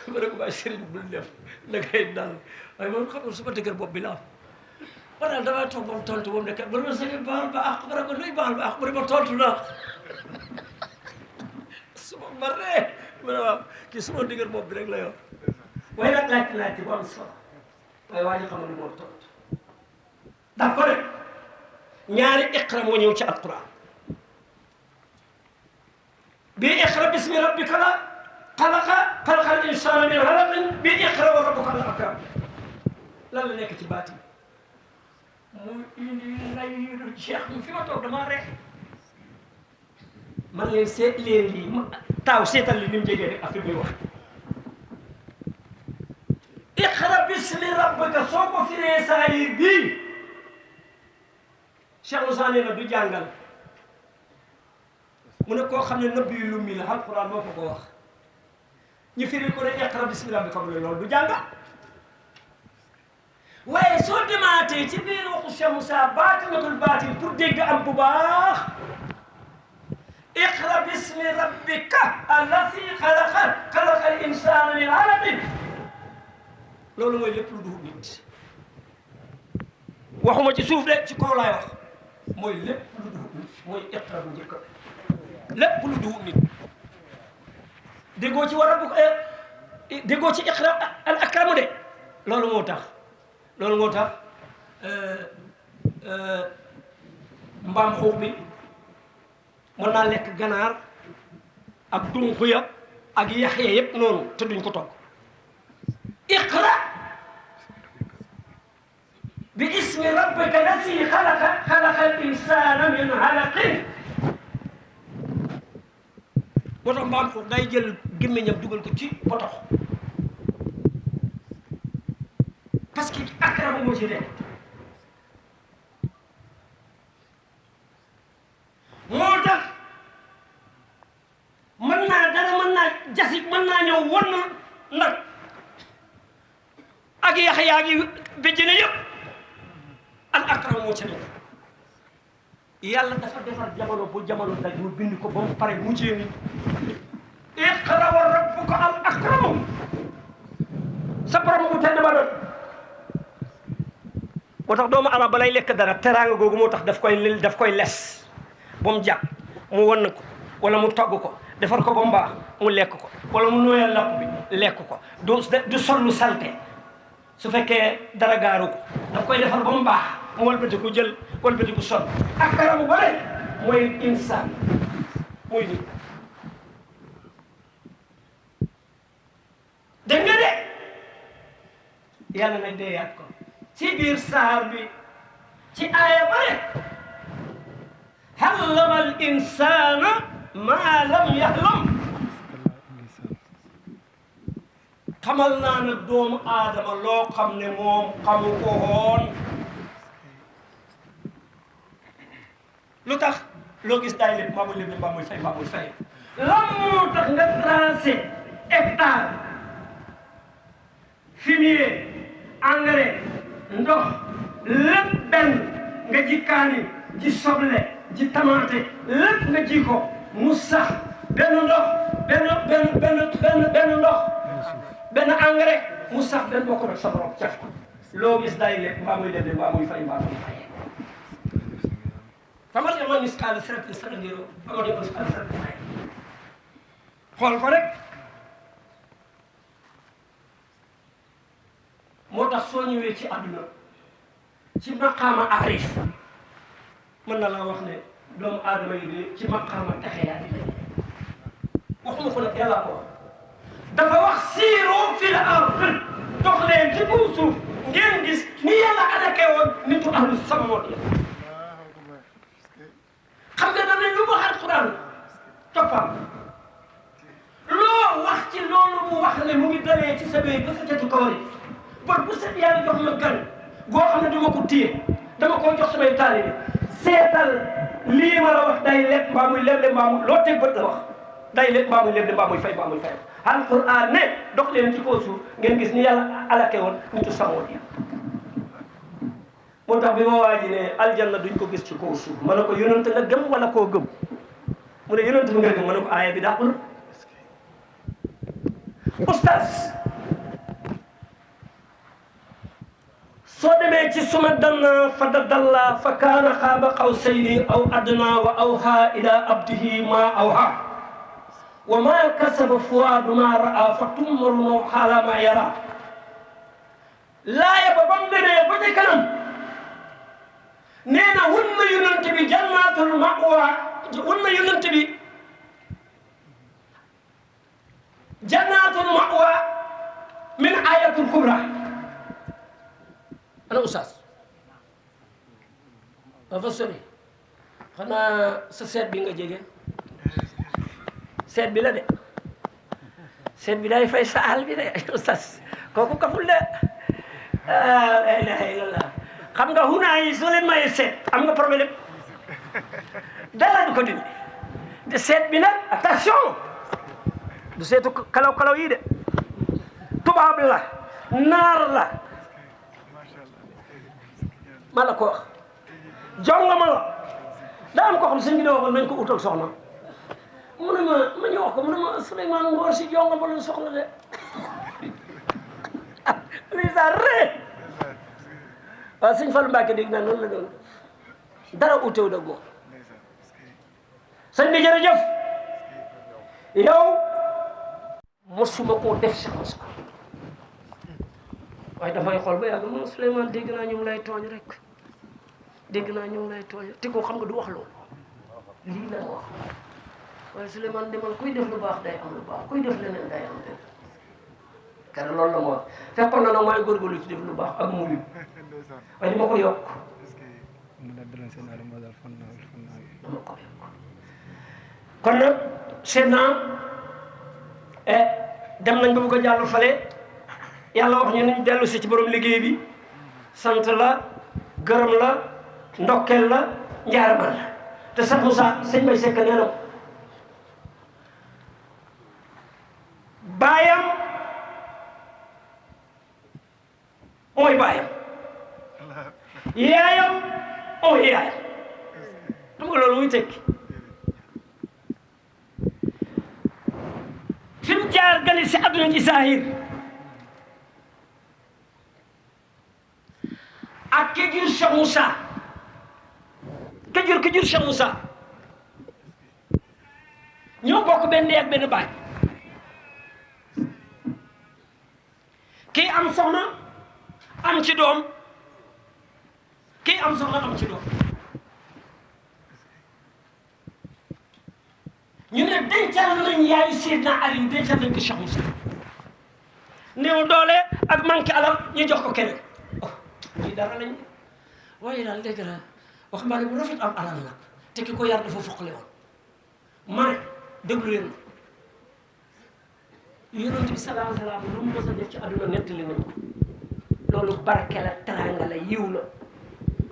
ma ne ko bay sëriñ bul def da ngay dal waaye man xam nga su ma dëgër bopp bi la am ma daal damay toog moom tontu moom nekk ba ma sëriñ baal ba àq ma ne ko luy baal ba àq mu ne ma tontu naa su ma maree ma ne waaw kii su ma dëgër bopp bi rek la yor waaye nag laajte bu am solo waaye waa ji xamul lu moo tontu daf ko rek ñaari iqra moo ñëw ci alquran bii iqra bismi rabbika la xalaqal insaana min alaqin bii iqra wa rabbuka al akram lan la nekk ci baati mu indi lay cheikh mu fi ma toog damaa rek man leen seet leen lii taaw seetal li ni mu jegee rek affaire bi wax iqra bismi rabbika soo ko firee saayir bii Cheikh Moussa nee na du jàngal mu ne koo xam ne nëbb yu lummi la alquran moo ko wax ñu firi ko ne iqra bismi rabbika loolu du jàngal waaye soo demaatee ci biir waxu Cheikh Moussa baatinatul baatin pour dégg am bu baax iqra bismi rabbika allati xalaqal insaana min alaqin loolu mooy lépp lu duhut nit waxuma ci suuf de ci kaw laay wax mooy lépp lu duhut nit mooy iqra bu njëkk lépp lu duhut nit déggoo ci war a bugg déggoo ci iqra al akramu de loolu moo tax mbaam xuux bi mën naa lekk ganaar ak dunxuya ak yaxya yépp noonu te duñ ko togg iqra bi ismi rabbika lasi xalaqal insaana min alaqin moo tax mbaam xuux day jël gémmiñam dugal ko ci potox parce que akramu moo ci nekk moo tax mën naa jasik mën naa ñëw won nag ak yaxyaa gi béjjëne yëpp al akram moo ci nekk yàlla dafa defar jamono bu jamono daj mu bind ko ba mu pare mu jéemi iqra wa rabbuka al akram sa borom bu tedd ba doon moo tax doomu arab ba lay lekk dara teraanga googu moo tax daf koy les ba mu jàpp mu wan ko wala mu togg ko defar ko ba mu baax mu lekk ko wala mu nooyal lapp bi lekk ko du sol lu salte su fekkee dara gaaru ko daf koy defar ba mu baax mu walbati ko jël walbati ko sol ak karamu bare mooy insaan mooy nit dégg nga de yàlla nag deeyaat ko ci biir saar bi ci aaya bare allama al insaana maa lam yaxlam xamal naa nag doomu aadama loo xam ne moom xamu ko woon lu tax loo gis daay lépp maa muy lépp mbaa muy fay lan moo tax nga tracé hectare fumier engrais ndox lépp benn nga ji kaani ji soble ji tamaate lépp nga ji ko mu sax benn ndox benn ndox benn engrais mu sax benn bokk nag sa borom caf ko loo gis day lekk mbaa muy dem mbaa muy fay mbaa muy fay famal yaman misqaala zarratin saghira famal yaman misqaala zarratin xool ko rek moo tax soo ñëwee ci àdduna ci maqaama arif mën na laa wax ne doomu aadama yi de ci maqaama taxeyaat yi waxuma ko nag yàlla ko wax dafa wax siiru fil ard dox leen ci kaw suuf ngeen gis ni yàlla attaqué woon nitu ahlu samawaat yi xam nga danañ lu wax alquran toppam loo wax ci loolu mu wax ne mu ngi dalee ci sa béy ba sa catu kawar yi bor bu set yàlla jox ma gan goo xam ne dama ko téye dama koy jox samay taalibe seetal lii ma la wax day leb mbaa muy leble mbaa muy loo teg bët la wax day leb mbaa muy leble mbaa muy fay mbaa muy fay alquran ne dox leen ci kaw suuf ngeen gis ni yàlla alake woon nitu samoon yi moo tax bi ma waa ji ne aljanna duñ ko gis ci kaw suuf ma ne ko yonent nga gëm wala koo gëm mu ne yonent bi nga gëm ma ne ko aaya bi dàqul oustaz soo demee ci suma danna fa dadalla fa kaana xaaba qawsayni aw adna wa awha ila abdihi ma awha wa ma kasaba fuwaadu ma raa fa tummaru xaala ma yara laaya ba bam demee ba ca kanam nee na wun na yonent bi jannatul mawa wun na yonent bi jannatul mawa min ayatul kubra ana oustaz dafa sori xanaa sa seet bi nga jege seet bi la de seet bi day fay sa àll bi de oustaz kooku kaful de la ilaha illallah xam nga xunaa yi soo leen mayee seet am nga problème dara du ko dindi te seet bi nag attention du seetu kalaw yi de tubaab la naar la ma la ko wax jonga ma la daa am ko xam sëñ bi da waxoon nañ ko utal soxna mu ne ma ñu wax ko mu ne ma Souleymane Ngor si jonga ma la soxla de lii sa ree waaw sëñ Fallou Mbacke dégg naa noonu la doon dara utew dag moom sëñ bi jërëjëf yow mosuma koo def si mos ko waaye damay xool ba yàgg man Souleymane dégg naa ñu ngi lay tooñ rek dégg naa ñu ngi lay tooñ te koo xam nga du wax loolu lii la wax waaye Souleymane demal kuy def lu baax day am lu baax kuy def leneen day am leneen kër loolu la ma wax fekkoon na nag mooy góorgóorlu ci def lu baax ak muyu waaye dama ko yokk dama ko yokk kon nag seet naa dem nañ ba bëgg a jàll fale yàlla wax ñu nañ dellu si ci borom liggéey bi sant la gërëm la ndokkeel la njaaramal la te sax Moussa sëñ Bay Sekk nee na baayam mooy baayam yaayam mooy yaayam xam nga loolu muy tekki fi mu jaar gane si àdduna ci zahir ak ki jur Cheikh Moussa ki jur Cheikh Moussa ñoo bokk benn ndey ak benn baay kii am soxna am ci doom kii am soxna am ci doom ñu ne dencal nañ yaayu Seydina Aliou dencal nañ ko Cheikh Moussa néew doole ak manqué alal ñu jox ko keneen lii dara lañ waaye daal dégg la waxambaane bu rafet am alal la te ki ko yar dafa foqale woon ma ne déglu leen yonent bi salaam salaam lu mu mos a def ci àdduna nettali nañ ko loolu barke la teranga la yiw la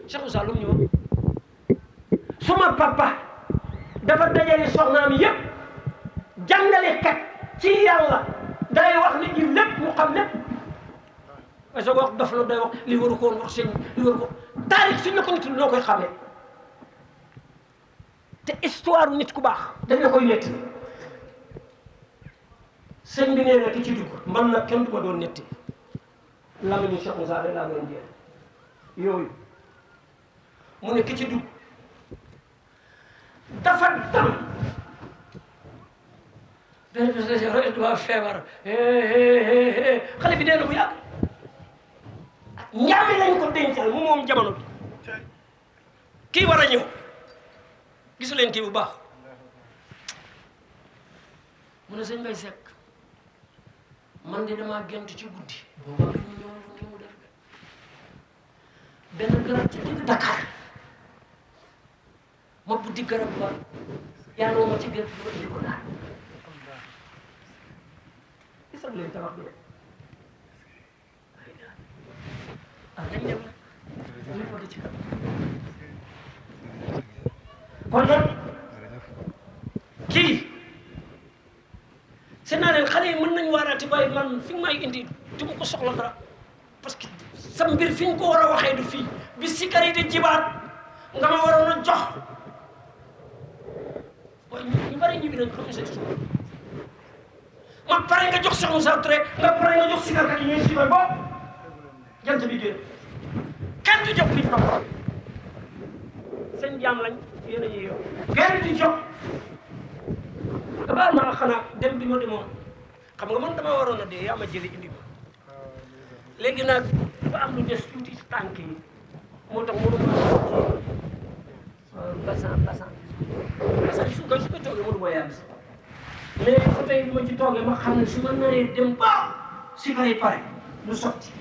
Cheikh Moussa lu mu ñu wax suma papa dafa dajale soxnaam yépp jàngalekat ci yàlla day wax nit ñi lépp mu xam lépp waaye soo ko wax daf la day wax li waru ko woon wax sëñ li waru ko taarix suñ la ko nit ñoo koy xamee te histoire nit ku baax dañ la koy netti sëñ bi nee na ki ci dugg man nag kenn du ma doon netti lamiñu Cheikh Moussa rek laa doon jéem yooyu mu ne ki ci dugg dafa dam benn bés waa feebar xale bi dee na bu yàgg ñaami lañ ko dencal mu moom jamono bi kii war a ñëw gisu leen kii bu baax mu ne sëñ Mbay Sekk man de damaa gént ci guddi booba la ñu ñëw ni mu def benn garab ci digg Dakar ma buddi garab ba yàlla ma ci biir bi ma indi ko daal gisal leen tabax bi ah nañ dem la ñu ko ci kanam kon nag kii seen naa leen xale yi mën nañu waaraati waaye man fi nga may indi du ma ko soxla dara parce que sa mbir fi ñu ko war a waxee du fii bi sikar yi di jibaat nga ma waroon a jox waaye ñu bari ñu bi nañ xam sa suuf man pare nga jox Cheikh Moussa Touré nga pare nga jox sikarkat yi ñuy sikar bo jant bi génn kenn du jox nit nopp seen jaam lañ yéen a ñuy yow kenn du jox baal ma xanaa dem bi ma demoon xam nga man dama waroon a dee yaa ma jëli indi ma léegi nag dafa am lu des tuuti ci tànk yi moo tax mënu ma basan su ko toogee mënu ma yàgg sax mais fa tey ma ci toogee ma xam ne su ma naree dem ba si kay pare lu sotti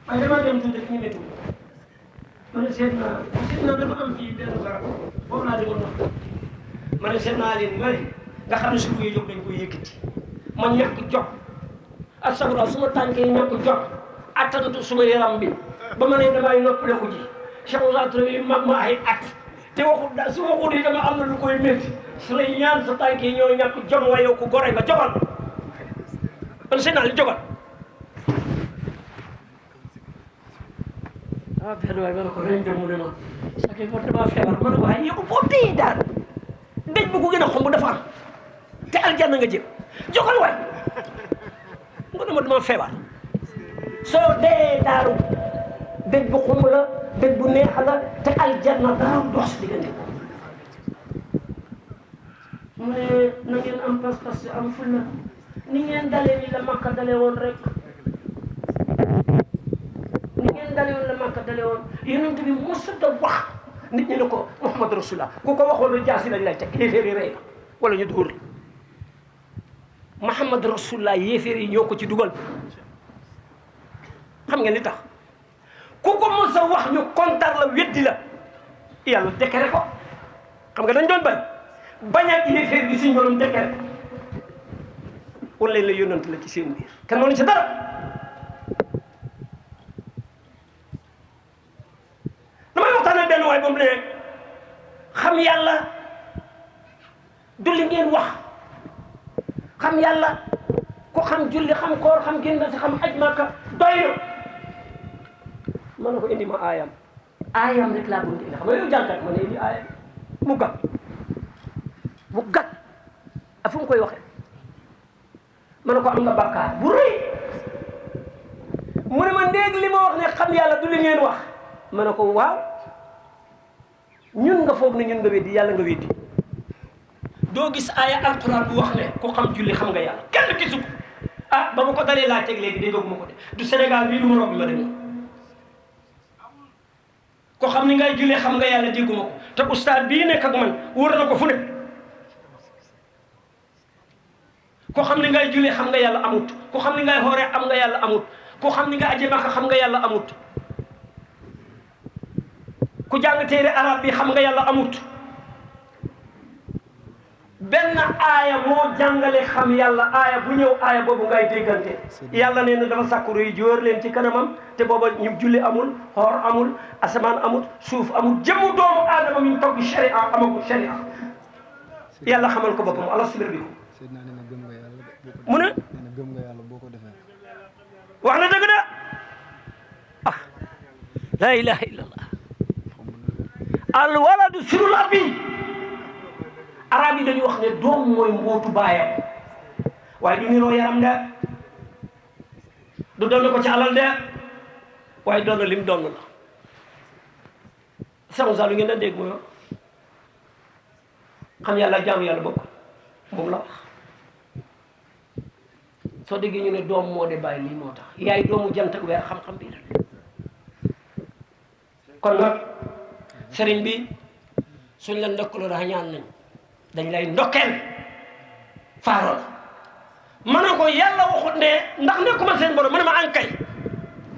waaye dama dem tuuti rek ñu métti ma ne seet naa dafa am fii benn garab boobu laa demoon wax ma ne seet naa leen ma ne nga xam ne su buggee jóg dañ koy yëkkati ma ñàkk jot ak sabra suma tànk yi ñàkk jot attanatu suma yaram bi ba ma ne damay noppaleku ji Cheikh Moussa Touré yi mag ma ay at te waxul da su waxul yi dama am na lu koy métti su lay ñaan sa tànk yi ñoo ñàkk jot waaye yow ko gore nga jogal man seen naa li jogal ah benn waay ma ne ko ren dem mu ne ma sa kii ko dama feebar ma ne ko waaye yow boo téye daal dëj bu ko gën a xomb dafa am te aljanna nga jëm jogal waay nga ne ma dama feebar soo dee daaru dëj bu xomb la dëj bu neex la te aljanna dara dox si diggante mu ne na ngeen am pas-pas am fulla ni ngeen dalee ni la Makka dalee woon rek ni ngeen dalee woon la Makka dalee woon yonent bi mosut a wax nit ñi ne ko Muhammad Rasulullah ku ko waxoon lu jaasi lañ lay teg yéeféer yi rey na wala ñu dóor la Muhammad Rasulullah yéeféer yi ñoo ko ci dugal xam ngeen li tax ku ko mos a wax ñu kontar la weddi la yàlla décret ko xam nga dañ doon bañ ak yéeféer bi suñu borom décret wala la yonent la ci seen biir kenn mënu ci dara damay waxtaan ak benn waay ba mu ne xam yàlla du li ngeen wax xam yàlla ku xam julli xam koor xam génn si xam aj Makka doy na ma ne ko indi ma aayam rek laa bëgg indi xam nga yow jànkat ma ne indi aayam mu gàtt a fu mu koy waxee ma ne ko am nga bàkkaar bu rëy mu ne ma ndéeg li ma wax ne xam yàlla du li ngeen wax ma ne ko waaw ñun nga foog ne ñun nga weddi yàlla nga weddi doo gis aaya alquran bu wax ne ku xam julli xam nga yàlla kenn gisu ko ah ba ma ko dalee laa teg léegi déggoog ma ko de du Sénégal bii du ma rob ma dem ko xam ni ngay jullee xam nga yàlla dégguma ko te ustaad bii nekk ak man wër na ko fu ne ko xam ni ngay jullee xam nga yàlla amut ko xam ni ngay xooree am nga yàlla amut ko xam ni nga aje Makka xam nga yàlla amut ku jàng téere arab bi xam nga yàlla amut benn aaya moo jàngale xam yàlla aaya bu ñëw aaya boobu ngay déggante yàlla nee na dafa sàkkuru yi jóor leen ci kanamam te booba ñu julli amul xoor amul asamaan amul suuf amul jëmmu doomu aadama mi ñu togg sharia amagul sharia yàlla xamal ko boppam ala sibir bi ko mu ne gëm nga yàlla boo ko defee wax na dëgg de ah la ilaha illallah al waladu sirul abi arab yi dañuy wax ne doom mooy mbootu baayam waaye du niroo yaram de du doon ko ci alal de waaye doon na lim doon la sama lu ngeen da dégg mooy xam yàlla jaamu yàlla bokk moom la wax soo déggee ñu ne doom moo de bàyyi lii moo tax yaay doomu jant ak weer xam-xam bi la kon nag sëriñ bi suñ la ndokkaloo daa ñaan nañ dañ lay ndokkeel faaro la ma ne ko yàlla waxut ne ndax nekkuma seen borom ma ne ma ankay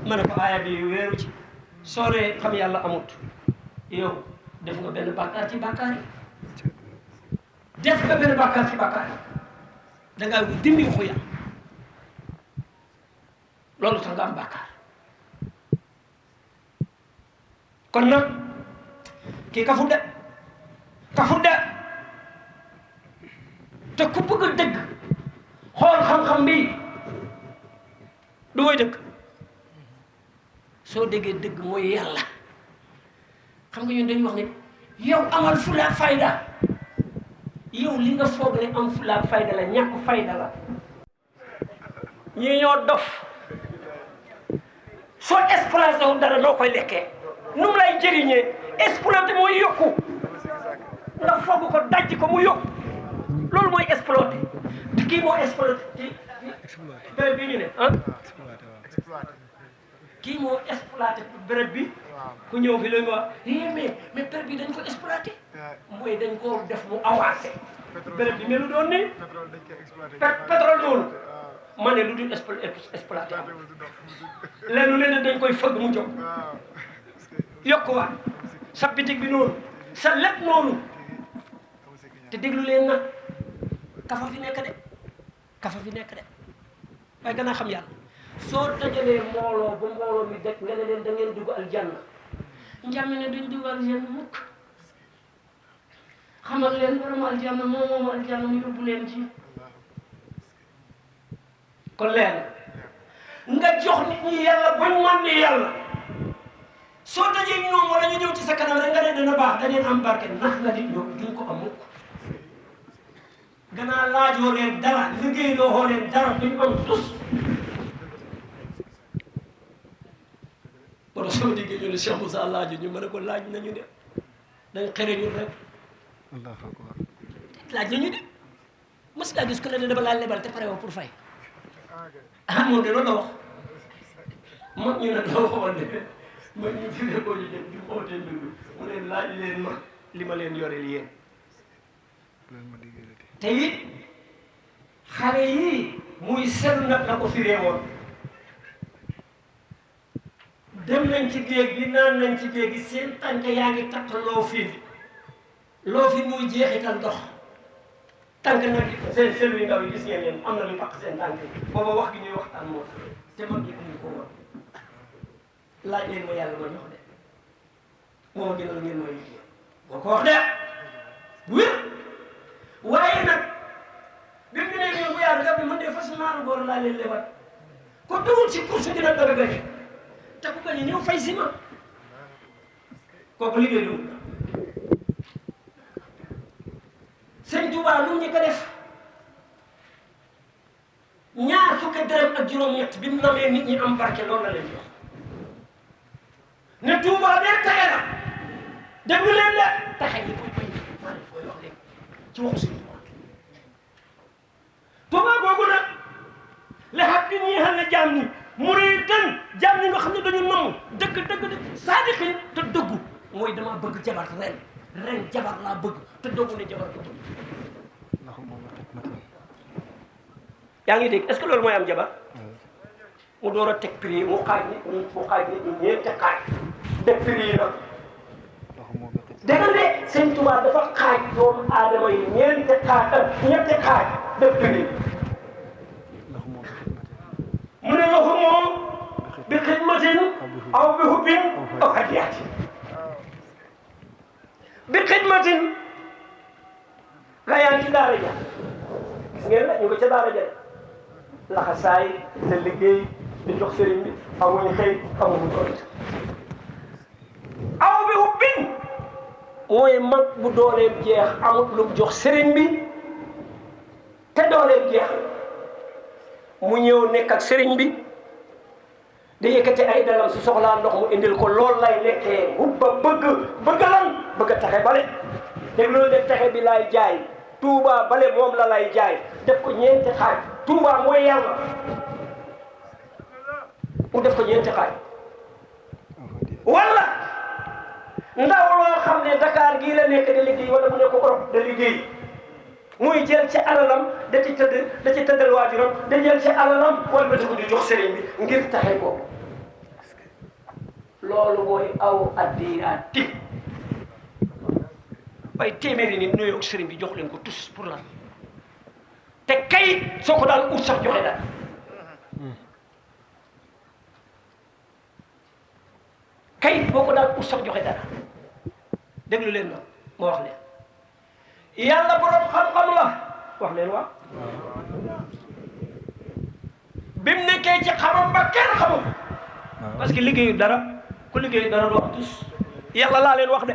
ma ne ko aaya bi weeru ci soo ne xam yàlla amut yow def nga benn bàkkaar ci bàkkaar yi def nga benn bàkkaar ci bàkkaar yi da ngaa dindi waxu yàlla loolu tax nga am bàkkaar kon nag kii kafut de te ku bëgg a dëgg xool xam-xam bi du mooy dëgg soo déggee dëgg mooy yàlla xam nga ñun dañuy wax ne yow amal fula fayda yow li nga foog ne am fula fayda la ñàkk fayda la ñii ñoo dof soo exploité wu dara noo koy lekkee nu mu lay jëriñee exploité mooy yokku nga foog ko dajji ko mu yokku loolu mooy exploité te kii moo exploité ci béréb bi ñu ne ah kii moo exploité béréb bi ku ñëw fi la ñu wax mais béréb bi dañ ko exploité mooy dañ ko def mu avancé béréb bi melu doon ni pétrole noonu ma ne lu dul exploité lenn leen dañ koy fëgg mu jóg yokkuwaat sa bitig bi noonu sa lépp noonu te déglu leen nag kafa fi nekk de waaye gën a xam yàlla soo dajalee mbooloo ba mbooloo mi dëkk nga ne leen da ngeen dugg aljanna njàmm ne duñ dugg aljanna mukk xamal leen borom aljanna moom aljanna mu yóbbu leen ci kon leen nga jox nit ñi yàlla buñ mën ni yàlla soo dajee ñoom wala ñu ñëw ci sa kanam rek nga ne dana baax da ngeen am barke nax nga nit ñoom duñ ko am mukk gannaaw laajoo leen dara liggéey loo xoo leen dara duñ am tus wala soo déggee ñu ne Cheikh Moussa laaju ñu mën a ko laaj nañu de dañ xëre ñun rek laaj nañu de mos ngaa gis ku ne dama laa lebal te pare woo pour fay moom de loolu la wax mag ñu ne doo waxoon ne mag ñu fi ne ko ñu dem di xootee mbir mi mu leen laaj leen ma li ma leen yoreel yéen te it xale yii muy seetlu nag la ko firee woon dem nañ ci géej gi naan nañ ci géej gi seen tànk yaa ngi takk loo fi muy jeexital ndox tànk nag seen sel yu ndaw yi gis ngeen leen am na lu takk seen tànk yi booba wax gi ñuy waxtaan moo te mag yi amuñu ko woon laaj leen ma yàlla ma jox de moo gënal ngeen may liggéey moo ko wax de wér waaye nag bi mu ne ñoom bu yàlla nga bi mën de fas naaru góor laa leen lebal ko dugul si course dina dara gañe te ku gañe ñëw fay si ma kooku liggéey lu sëñ Tuubaa lu ñu ko def ñaar fukki dërëm ak juróom-ñett bi mu namee nit ñi am barke loolu la leen jox ne Tuubaa bee taxe la déglu leen de taxe yi koy bañ maa ngi koy wax léegi ci waxu sëñ Tuubaa googu nag la xat bi ñuy xam ne jaam ñi muridan jaam ñi nga xam ne dañu namm dëgg saadiqin te dëggu mooy dama bëgg jabar ren jabar laa bëgg te dëggu ne jabar ko bëgg yaa ngi dégg est-ce que loolu mooy am jabar mu door a teg prix mu xaaj nit ñi ñeenti xaaj teg prix yi nag dégg nga de Sëñ Tuubaa dafa xaaj doomu aadama yi ñetti xaaj def prix mu ne lahu moom bi xidmatin aw bi hubbin aw hadiyatin bi xidmatin la yaa ngi ci daara ja gis ngeen la ñu ngi ca daara ja laxasaay sa liggéey di jox sëriñ bi amuñu xëy amuñu gont aw bi hubbin mooy mag bu dooleem jeex amut lu jox sëriñ bi te dooleem jeex mu ñëw nekk ak sëriñ bi di yëkkati ay dalam su soxlaa ndox mu indil ko loolu lay lekkee hubba bëgg lan bëgg a taxe bale dégg loolu def taxe bi laay jaay Touba bale moom la lay jaay def ko ñeenti xaaj Touba mooy yàlla mu def ko ñeenti xaaj wala ndaw loo xam ne Dakar gii la nekk di liggéey wala mu nekk Europe de liggéey muy jël ci alalam da ci tëddal waajuram da jël ci alalam wala ba ko di jox sëriñ bi ngir taxe ko loolu mooy aw addiyaati waaye téeméeri nit nuyoo ak sëriñ bi jox leen ko tous pour lan te kayit soo ko daal ut sax joxe daal kayit boo ko daal pour sax joxe dara déglu leen na ma wax leen yàlla borom xam-xam la wax leen waaw bi mu nekkee ci xamam ba kenn xamam parce que liggéeyu dara ku liggéeyu dara doo tus yàlla laa leen wax de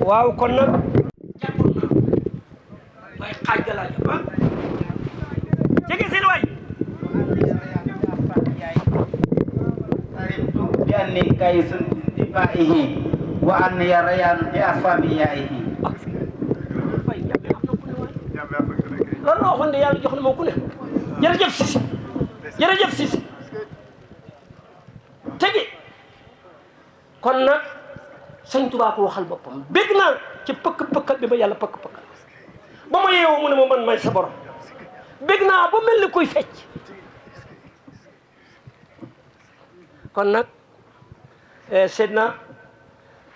waaw kon nag jàppoon naa mooy xaaj ga laa jàpp jege seen waay bi anni kaysun difaihi wa anni rayanu bi asfamiyaihi loolu la waxoon de yàlla jox na ma ku ne jërëjëf Cissé jërëjëf Cissé tegi kon nag sëñ Tuubaa ko waxal boppam bégg naa ci pëkk-pëkkal bi ma yàlla pëkk-pëkkal ba ma yeewoo mu ne ma man may sa borom bégg naa ba mel ni kuy fecc kon nag seet naa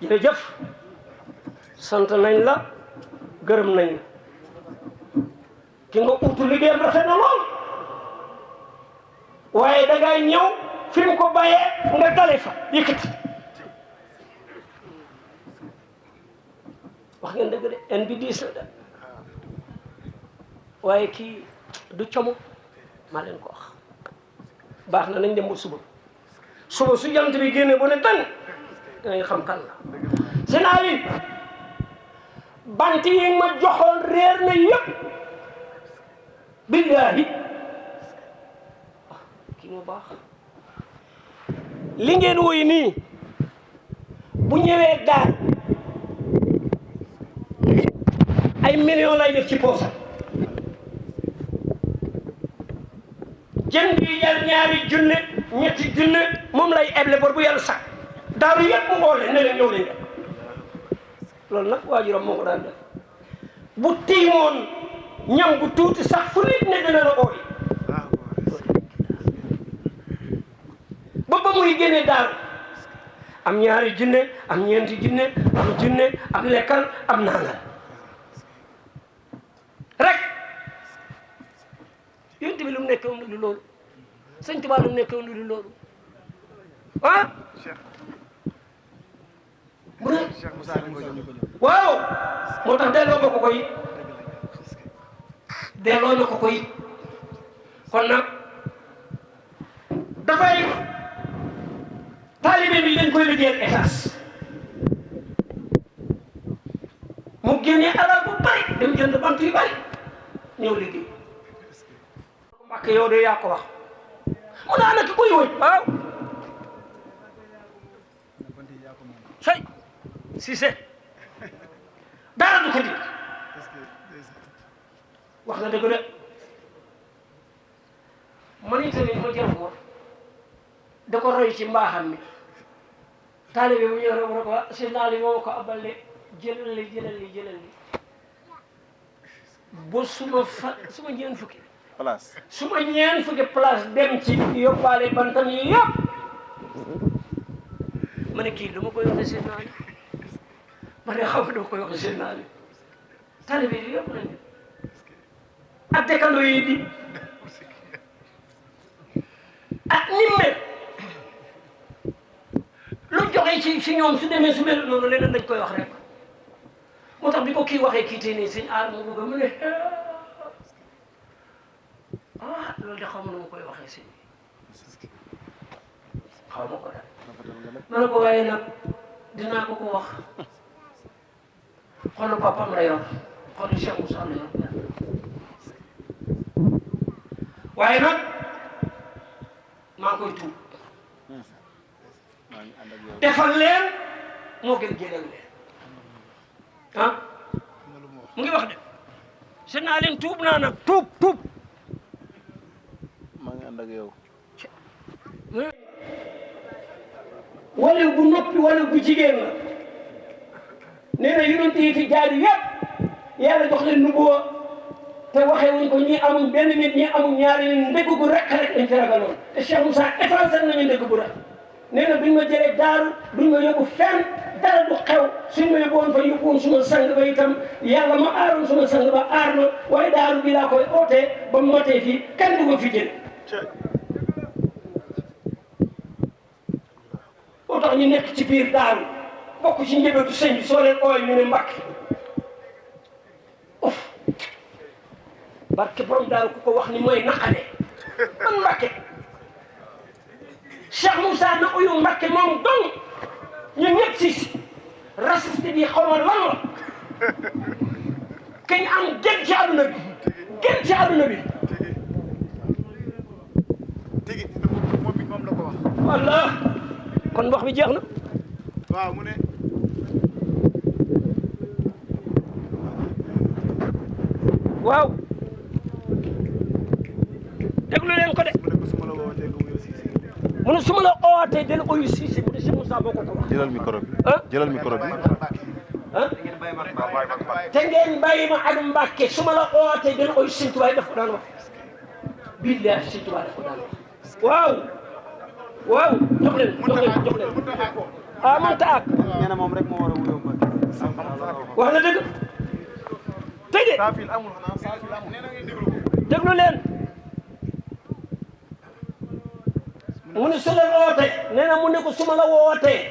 jërëjëf sant nañ la gërëm nañ la ki nga utu liggéeyam rafet na lool waaye da ngay ñëw fi mu ko bàyyee nga dale fa yëkkati wax ngeen dëgg de en bi diis na de waaye kii du como maa leen ko wax baax na nañ dem ba suba suba su jant bi génne bu ne tàng dinañ xam kan la sénat yi bant yi ma joxoon réer na yëpp billaahi kii moo baax li ngeen woy nii bu ñëwee daal ay millions lay def ci poosam jënd yi jar ñaari junne ñetti junne moom lay eble bor bu yàlla sax daaru yëpp mu xoole ne leen ñëw leen def loolu nag waajuram moo ko daan def bu tiimoon ñam bu tuuti sax fu nit ne dina la ooyi ba muy génne daaru am ñaari junne am ñeenti junne am lekkal am naanal rek yonent bi lu mu nekk woon lu loolu sëñ Tuubaa lu mu nekk woon lu loolu ah bu ne waaw moo tax delloo nga ko ko it delloo na ko ko it kon nag dafay taalibe bi dañ koy liggéeyal étage mu génnee alal bu bari dem jënd bant yu bari ñëw liggéey Mbàkke yow de yaa ko wax mu ne ana ki koy woy waaw say Cissé dara du ko di wax na dëgg de man itamit ma jël ko da ko roy ci mbaaxam mi taalibe bu ñëw rek mu ne ko si naali moo ko abale jëlal li ba suma ñeen fukki place suma ñeen fukki place dem ci yóbbaale bantam yi yëpp ma ne kii dama koy waxe seen naali ma ne xaw ma dama koy waxe seen naali taalibe yi yëpp nañ ak dëkkandoo yi di ak ni mel lu joxe ci ñoom su demee su mel noonu leneen dañ koy wax rek moo tax bi ko kii waxee kii tey nii sëñ aar mu bëgg mu ne loolu de xaw ma nu ma koy waxee sëñ xaw ma ko daal ma ne ko waaye nag dinaa ko wax xolu papam la yor xolu Cheikh Moussa la yor waaye nag maa ngi koy tuub defal leen moo gën jëlal leen ah mu ngi wax de seen naa leen tuub naa nag tuub maa ngi ànd ak yow. wala bu noppi wala bu jigéen la nee na yonent yi fi jaar yëpp yàlla jox leen nubuwa te waxee wuñ ko ñii amuñ benn nit ñii amuñ ñaari nit ndégg gu rek lañ fi ragaloon te Cheikh Moussa effacé nañu ndégg gu rek nee na duñ ma jëlee daaru duñ ma yóbbu fenn dara du xew suñ ma yóbbuwoon fa yóbbuwoon suma sang ba itam yàlla ma aaroon suma sang ba aar ma waaye daaru bi laa koy ootee ba mu matee fii kenn du ko fi jël moo tax ñu nekk ci biir daaru bokk ci njëbeetu sëñ bi soo leen ooy ñu ne Mbàkke of barke borom daaru ku ko wax ni mooy naqane man Mbàkke Cheikh Moussa na uyu Mbàkke moom dong ñun ñëpp si raciste bi xaw ma lan la kañ am gën ci àdduna bi tigi moom la ko wax wallah kon wax bi jeex na waaw mu ne waaw déglu leen ko de mu ne su ma la ootee del oyu Cissé mu ne Cheikh Moussa boo ko ko wax jëlal micro bi jëlal micro bi. ah te ngeen bàyyi ma ak Mbàkke su ma la ootee del oyu Sëñ Tuubaa daf ko daan wax billahi Sëñ Tuubaa daf ko daan wax waaw jox leen ah man ta ak nee na moom rek moo war a wuyoo Mbacke. wax na dëgg tey de déglu leen mu ne su la ootee nee na mu ne ko su ma la wootee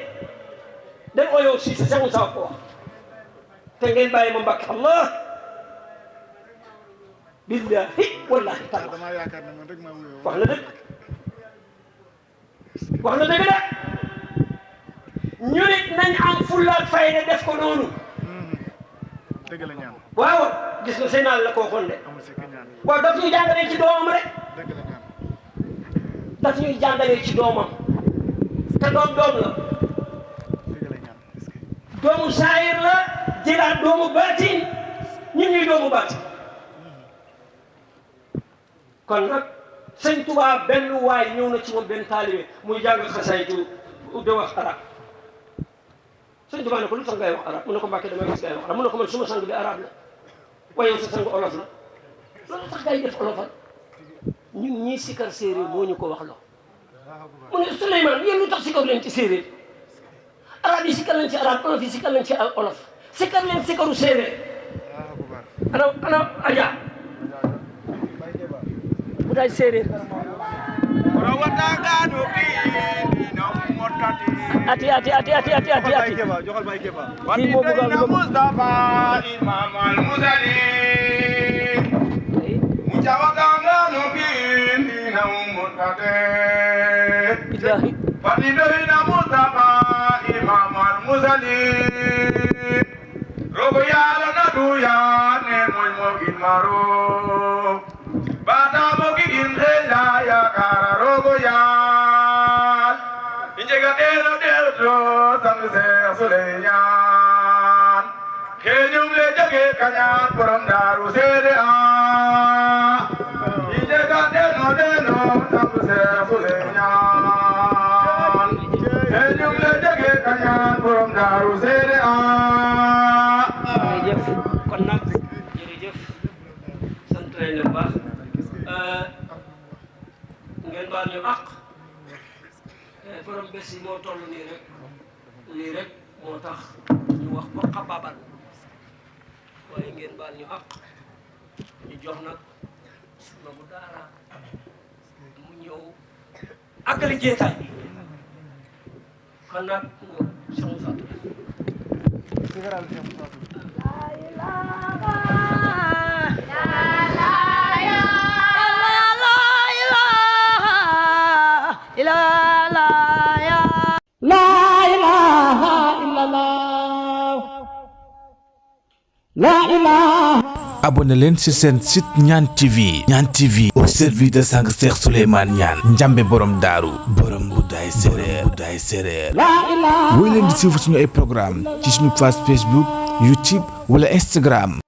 del oyoo Cissé Cheikh Moussa ko wax te ngeen bàyyi ma Mbàkke Allah billahi wallahi taala damaa yaakaar ne man rek maa wuyoo wax na dëgg wax na dëgg de ñu nit nañ am fulla ak fayda def ko noonu dëgg la ñaan waaw gis nga seen naal la ko waxoon de amul sikk ñaan waaw daf ñu jàngalee ci doomam rek dëgg la ñaan daf ñuy jàngalee ci doomam te doom la doomu saayir la jëlaat doomu baatin ñun ñuy doomu baatin kon nag sëñ Tuubaa benn waay ñëw na ci moom benn taalibe muy jàng xasaytu de wax arab sëñ Tuubaa ne ko lu tax ngay wax arab mu ne ko Mbàkke damay gis ngay wax arab mu ne ko man suma sang bi arab la waaye yow sa sang olof la loolu tax ngay def olofal ñun ñii sikar séeréer moo ñu ko wax loo mu ne Souleymane yéen lu tax sikar leen ci séeréer arab yi sikar leen ci arab olof yi sikar leen ci olof sikar leen sikaru séeréer ana Adja bu day séeréer ati kii moo bëgg a Mustafa Imam al-Muzali mujawaganga no bindi na umutate billahi fadidoina Mustafa Imam al-Muzali rogo yalo na duya ne moy mogin maro bata mogin hela ya kara rogo yal injega delo delo samse Suleyman kenyum le jage kanyan borom daru sede a injega delo samse Suleyman kenyum le jage kanyan borom daru sede a jërëjëf kon nag jërëjëf sant nañ leen baax ngeen baal ñu àq borom bés yi moo toll nii rek lii rek moo tax ñu wax ko xabaabal waaye ngeen baal ñu àq ñu jox nag suna bu daara mu ñëw àggali jeetaay bi kon nag Cheikh Moussa La ilaha illallah. La ilaha. abonné leen ci seen site Ñaan TV Ñaan TV au service de sang Cheikh Souleymane Niane njambe borom daaru borom Mboudaay séeréer La ilaha. woy leen di suivre suñu ay programme ci suñu page Facebook YouTube wala Instagram